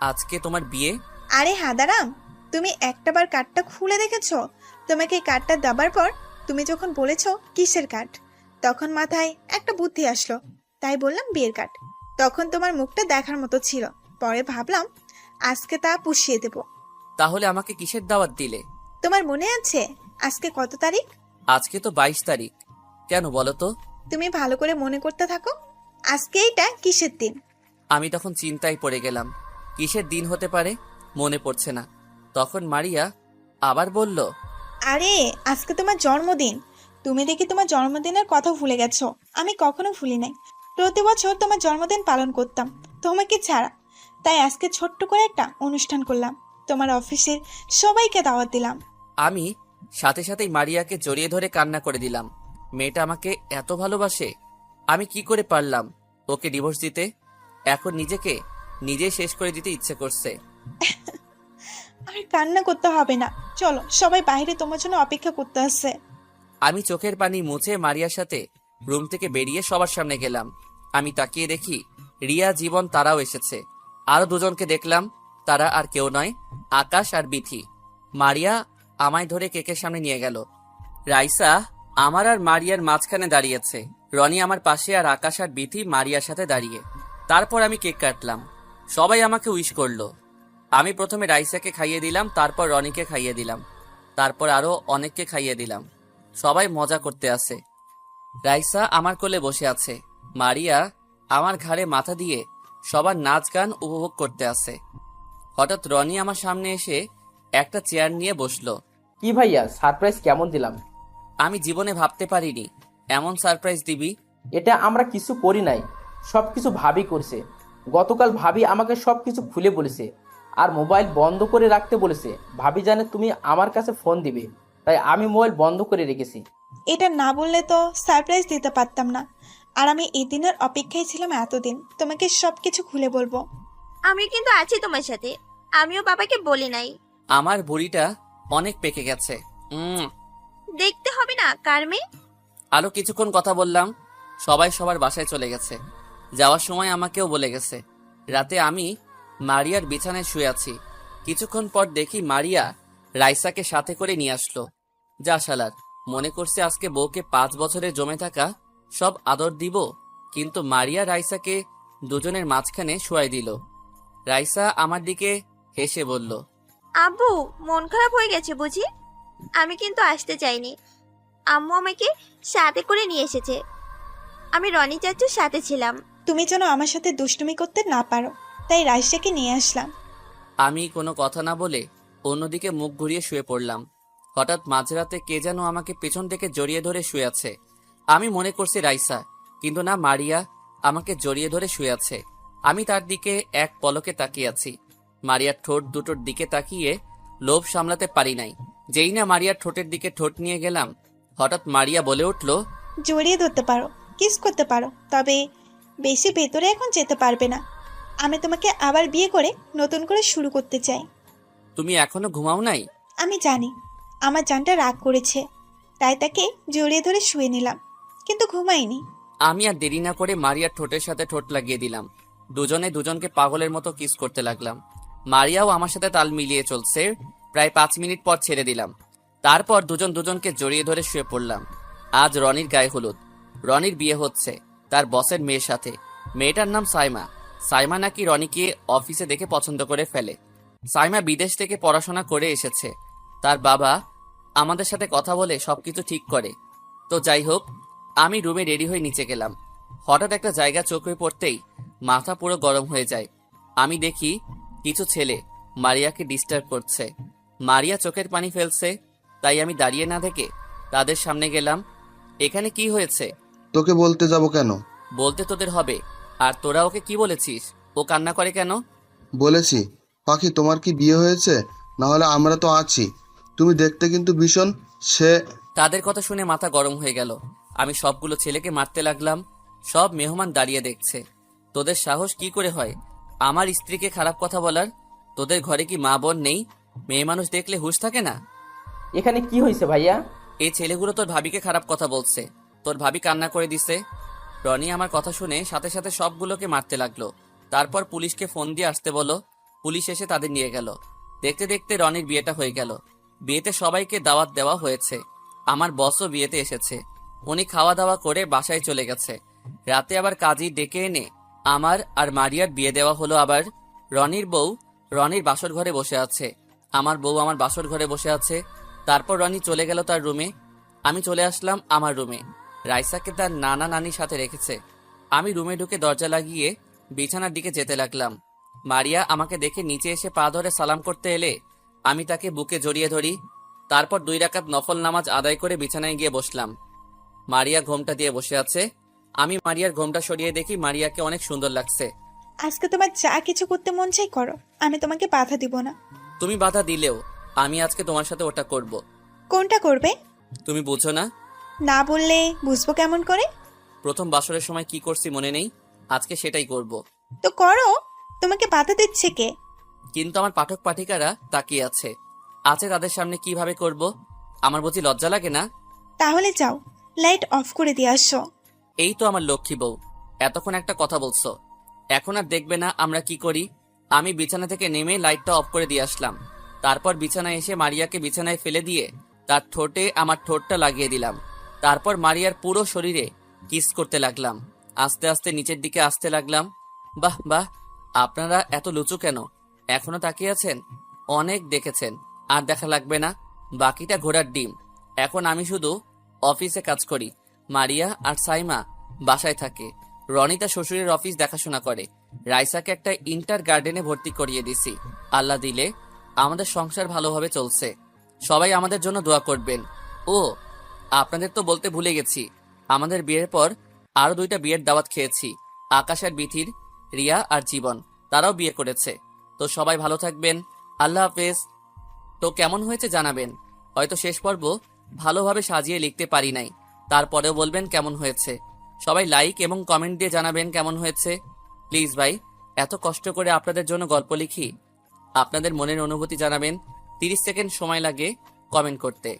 আজকে তোমার বিয়ে। আরে হাদারাম, তুমি একটাবার কার্ডটা খুলে দেখেছো? তোমাকে কার্ডটা দেবার পর তুমি যখন বলেছো কিসের কার্ড, তখন মাথায় একটা বুদ্ধি আসলো, তাই বললাম বিয়ের কার্ড। তখন তোমার মুখটা দেখার মতো ছিল, পরে ভাবলাম আজকে তা পুষিয়ে দেব। তাহলে আমাকে কিসের দাওয়াত দিলে? তোমার মনে আছে আজকে কত তারিখ? আজকে তো 22 তারিখ। কেন বলো তো? তুমি ভালো করে মনে করতে থাকো, আজকে এইটা কিসের দিন। আমি তখন চিন্তায় পড়ে গেলাম, কিসের দিন হতে পারে মনে পড়ছে না। তখন মারিয়া আবার বলল, আরে আজকে তোমার জন্মদিন, তুমি দেখি তোমার জন্মদিনের কথা ভুলে গেছো। আমি কখনো ভুলি নাই, প্রতি বছর তোমার জন্মদিন পালন করতাম তোমাকে ছাড়া। তাই আজকে ছোট্ট করে একটা অনুষ্ঠান করলাম, তোমার অফিসের সবাইকে দাওয়াত দিলাম। আমি সাথে সাথেই মারিয়াকে জড়িয়ে ধরে কান্না করে দিলাম। মেয়েটা আমাকে এত ভালোবাসে, আমি কি করে পারলাম ওকে ডিভোর্স দিতে? এখন নিজেকে নিজেই শেষ করে দিতে ইচ্ছে করছে। আর কান্না করতে হবে না, চলো সবাই বাইরে তোমার জন্য অপেক্ষা করতে আসছে। আমি চোখের পানি মুছে মারিয়ার সাথে রুম থেকে বেরিয়ে সবার সামনে গেলাম। আমি তাকিয়ে দেখি রিয়া, জীবন তারাও এসেছে। আরো দুজনকে দেখলাম, তারা আর কেউ নয়, আকাশ আর বিথি। মারিয়া আমায় ধরে কেকের সামনে নিয়ে গেল। রাইসা আমার আর মারিয়ার মাঝখানে দাঁড়িয়েছে, রনি আমার পাশে, আর আকাশ আর বিথি মারিয়ার সাথে দাঁড়িয়ে। তারপর আমি কেক কাটলাম, সবাই আমাকে উইশ করলো। আমি প্রথমে রাইসাকে খাইয়ে দিলাম, তারপর রনিকে খাইয়ে দিলাম, তারপর আরো অনেককে খাইয়ে দিলাম। সবাই মজা করতে আছে। রাইসা আমার কোলে বসে আছে, মারিয়া আমার ঘাড়ে মাথা দিয়ে সবার নাচ গান উপভোগ করতে আছে। হঠাৎ রনি আমার সামনে এসে একটা চেয়ার নিয়ে বসলো। কি ভাইয়া, সারপ্রাইজ কেমন দিলাম? আমি জীবনে ভাবতে পারিনি এমন সারপ্রাইজ দিবি। এটা আমরা কিছু করি নাই, সবকিছু ভাবি করছে। গতকাল ভাবি আমাকে সবকিছু খুলে বলেছে, আর মোবাইল বন্ধ করে রাখতে বলেছে। ভাবি জানে তুমি আমার কাছে ফোন দিবে, তাই আমি মোবাইল বন্ধ করে রেখেছি। এটা না বললে তো সারপ্রাইজ দিতে পারতাম না, আর আমি এই দিনের অপেক্ষায় ছিলাম এতদিন, তোমাকে সবকিছু খুলে বলবো। আমি কিন্তু আছি তোমার সাথে, আমিও বাবাকে বলি নাই। আমার বুড়িটা অনেক পেকে গেছে। দেখতে হবে না কার মেয়ে। আরো কিছুক্ষণ কথা বললাম, সবাই সবার বাসায় চলে গেছে। যাওয়ার সময় আমাকেও বলে গেছে। রাতে আমি মারিয়ার বিছানায় শুয়ে আছি। কিছুক্ষণ পর দেখি মারিয়া রাইসাকে সাথে করে নিয়ে আসলো। যা শালার, মনে করছে আজকে বউকে 5 বছরে জমে থাকা সব আদর দিব, কিন্তু মারিয়া রাইসাকে দুজনের মাঝখানে শুয়াই দিল। রাইসা আমার দিকে হেসে বলল, আব্বু মন খারাপ হয়ে গেছে বুঝি? আমি কিন্তু আসতে চাইনি, আম্মু আমাকে সাথে করে নিয়ে এসেছে। আমি রনি চাচুর সাথে ছিলাম। তুমি যেন আমার সাথে দুষ্টুমি করতে না পারো, তাই রাইসাকে নিয়ে আসলাম। আমি কোনো কথা না বলে অন্যদিকে মুখ ঘুরিয়ে শুয়ে পড়লাম। হঠাৎ মাঝরাতে কে যেন আমাকে পেছন থেকে জড়িয়ে ধরে শুয়ে আছে। আমি মনে করছি রাইসা, কিন্তু না, মারিয়া আমাকে জড়িয়ে ধরে শুয়ে আছে। আমি তার দিকে এক পলকে তাকিয়ে আছি। মারিয়ার ঠোঁট দুটোর দিকে তাকিয়ে লোভ সামলাতে পারি নাই। যেই না মারিয়ার ঠোঁটের দিকে ঠোঁট নিয়ে গেলাম, হঠাৎ মারিয়া বলে উঠল, জড়িয়ে ধরতে পারো, কিস করতে পারো, তবে বেশি ভেতরে এখন যেতে পারবে না। আমি তোমাকে আবার বিয়ে করে নতুন করে শুরু করতে চাই। তুমি এখনো ঘুমাও নাই? আমি জানি আমার জানটা রাগ করেছে, তাই তাকে জড়িয়ে ধরে শুয়ে নিলাম, কিন্তু ঘুমাইনি। আমি আর দেরি না করে মারিয়ার ঠোঁটের সাথে ঠোঁট লাগিয়ে দিলাম। দুজনে দুজনকে পাগলের মতো কিস করতে লাগলাম। মারিয়াও আমার সাথে তাল মিলিয়ে চলছে। প্রায় 5 মিনিট পর ছেড়ে দিলাম। তারপর দুজন দুজনকে জড়িয়ে ধরে শুয়ে পড়লাম। আজ রনির গায়ে হলুদ। রনির বিয়ে হচ্ছে তার বসের মেয়ের সাথে। মেয়েটার নাম সাইমা। সাইমা নাকি রনিকে অফিসে দেখে পছন্দ করে ফেলে। সাইমা বিদেশ থেকে পড়াশোনা করে এসেছে। তার বাবা আমাদের সাথে কথা বলে সবকিছু ঠিক করে। তো যাই হোক, আমি রুমে রেডি হয়ে নিচে গেলাম। হঠাৎ একটা জায়গা চোখে পড়তেই মাথা পুরো গরম হয়ে যায়। আমি দেখি কিছু ছেলে মারিয়াকে ডিস্টার্ব করছে। মারিয়া চোখের পানি ফেলছে, তাই আমি দাঁড়িয়ে না থেকে তাদের সামনে গেলাম। এখানে কি হয়েছে? তোকে বলতে যাব কেন? বলতে তোদের হবে। আর তোরা ওকে কি বলেছিস? ও কান্না করে কেন? বলেছি, পাখি তোমার কি বিয়ে হয়েছে? না হলে আমরা তো আছি। তুমি দেখতে কিন্তু ভীষণ। সে তাদের কথা শুনে মাথা গরম হয়ে গেল। আমি সবগুলো ছেলেকে মারতে লাগলাম। সব মেহমান দাঁড়িয়ে দেখছে। তোদের সাহস কি করে হয় আমার স্ত্রীকে খারাপ কথা বলার? তোদের ঘরে কি মা বোন নেই? মেয়ে মানুষ দেখলে হুঁশ থাকে না? এখানে কি হয়েছে ভাইয়া? এই ছেলেগুলো তোর ভাবিকে খারাপ কথা বলছে। তোর ভাবি কান্না করে দিছে। রনি আমার কথা শুনে সাথে সাথে সবগুলোকে মারতে লাগলো। তারপর পুলিশকে ফোন দিয়ে আসতে বলো। পুলিশ এসে তাদের নিয়ে গেল। দেখতে দেখতে রনির বিয়েটা হয়ে গেল। বিয়েতে সবাইকে দাওয়াত দেওয়া হয়েছে। আমার বসও বিয়েতে এসেছে। উনি খাওয়া দাওয়া করে বাসায় চলে গেছে। রাতে আবার কাজী ডেকে এনে আমার আর মারিয়ার বিয়ে দেওয়া হলো। আবার রনির বউ রনির বাসর ঘরে বসে আছে, আমার বউ আমার বাসর ঘরে বসে আছে। তারপর রনি চলে গেল তার রুমে। আমি চলে আসলাম আমার রুমে। রাইসাকে তার নানা নানির সাথে রেখেছে। আমি রুমে ঢুকে দরজা লাগিয়ে বিছানার দিকে যেতে লাগলাম। মারিয়া আমাকে দেখে নিচে এসে পা ধরে সালাম করতে এলে আমি তাকে বুকে জড়িয়ে ধরি। তারপর 2 রাকাত নফল নামাজ আদায় করে বিছানায় গিয়ে বসলাম। মারিয়া ঘোমটা দিয়ে বসে আছে। আমি মারিয়ার ঘোমটা সরিয়ে দেখি মারিয়াকে অনেক সুন্দর লাগছে। আজকে তোমার যা কিছু করতে মন চাই করো, আমি তোমাকে বাধা দিব না। তুমি বাধা দিলেও আমি আজকে তোমার সাথে ওটা করব। কোনটা করবে? তুমি বুঝো না? না বললে বুঝবো কেমন করে? প্রথম বাসরের সময় কি করছি মনে নেই? আজকে সেটাই করব। তো করো, তোমাকে বাধা দিচ্ছে কে? কিন্তু আমার পাঠক পাঠিকারা তাকিয়ে আছে তাদের সামনে কিভাবে করব? আমার বুঝি লজ্জা লাগে না? তাহলে যাও, লাইট অফ করে দিয়ে আসো। এই তো আমার লক্ষ্মী বউ, এতক্ষণ একটা কথা বলছো, এখন আর দেখবে না আমরা কি করি? আমি বিছানা থেকে নেমে লাইটটা অফ করে দিয়ে আসলাম। তারপর বিছানায় এসে মারিয়াকে বিছানায় ফেলে দিয়ে তার ঠোঁটে আমার ঠোঁটটা লাগিয়ে দিলাম। তারপর মারিয়ার পুরো শরীরে কিস করতে লাগলাম। আস্তে আস্তে নিচের দিকে আসতে লাগলাম। বাহ বাহ, আপনারা এত লুচু কেন? এখনো তাকিয়ে আছেন? অনেক দেখেছেন, আর দেখা লাগবে না। বাকিটা ঘোড়ার ডিম। এখন আমি শুধু অফিসে কাজ করি, মারিয়া আর সাইমা বাসায় থাকে। রনি তার শ্বশুরের অফিস দেখাশোনা করে। রাইসাকে একটা ইন্টার গার্ডেনে ভর্তি করিয়ে দিছি। আল্লাহ দিলে আমাদের সংসার ভালোভাবে চলছে। সবাই আমাদের জন্য দোয়া করবেন। ও আপনাদের তো বলতে ভুলে গেছি, আমাদের বিয়ের পর আরো 2টা বিয়ের দাওয়াত খেয়েছি। আকাশ আর বিথির, রিয়া আর জীবন, তারাও বিয়ে করেছে। তো সবাই ভালো থাকবেন। আল্লাহ হাফেজ। তো কেমন হয়েছে জানাবেন। হয়তো শেষ পর্ব ভালোভাবে সাজিয়ে লিখতে পারি নাই, তারপরেও বলবেন কেমন হয়েছে। সবাই লাইক এবং কমেন্ট দিয়ে জানাবেন কেমন হয়েছে। প্লিজ ভাই, এত কষ্ট করে আপনাদের জন্য গল্প লিখি, আপনাদের মনের অনুভূতি জানাবেন। 30 সেকেন্ড সময় লাগে কমেন্ট করতে।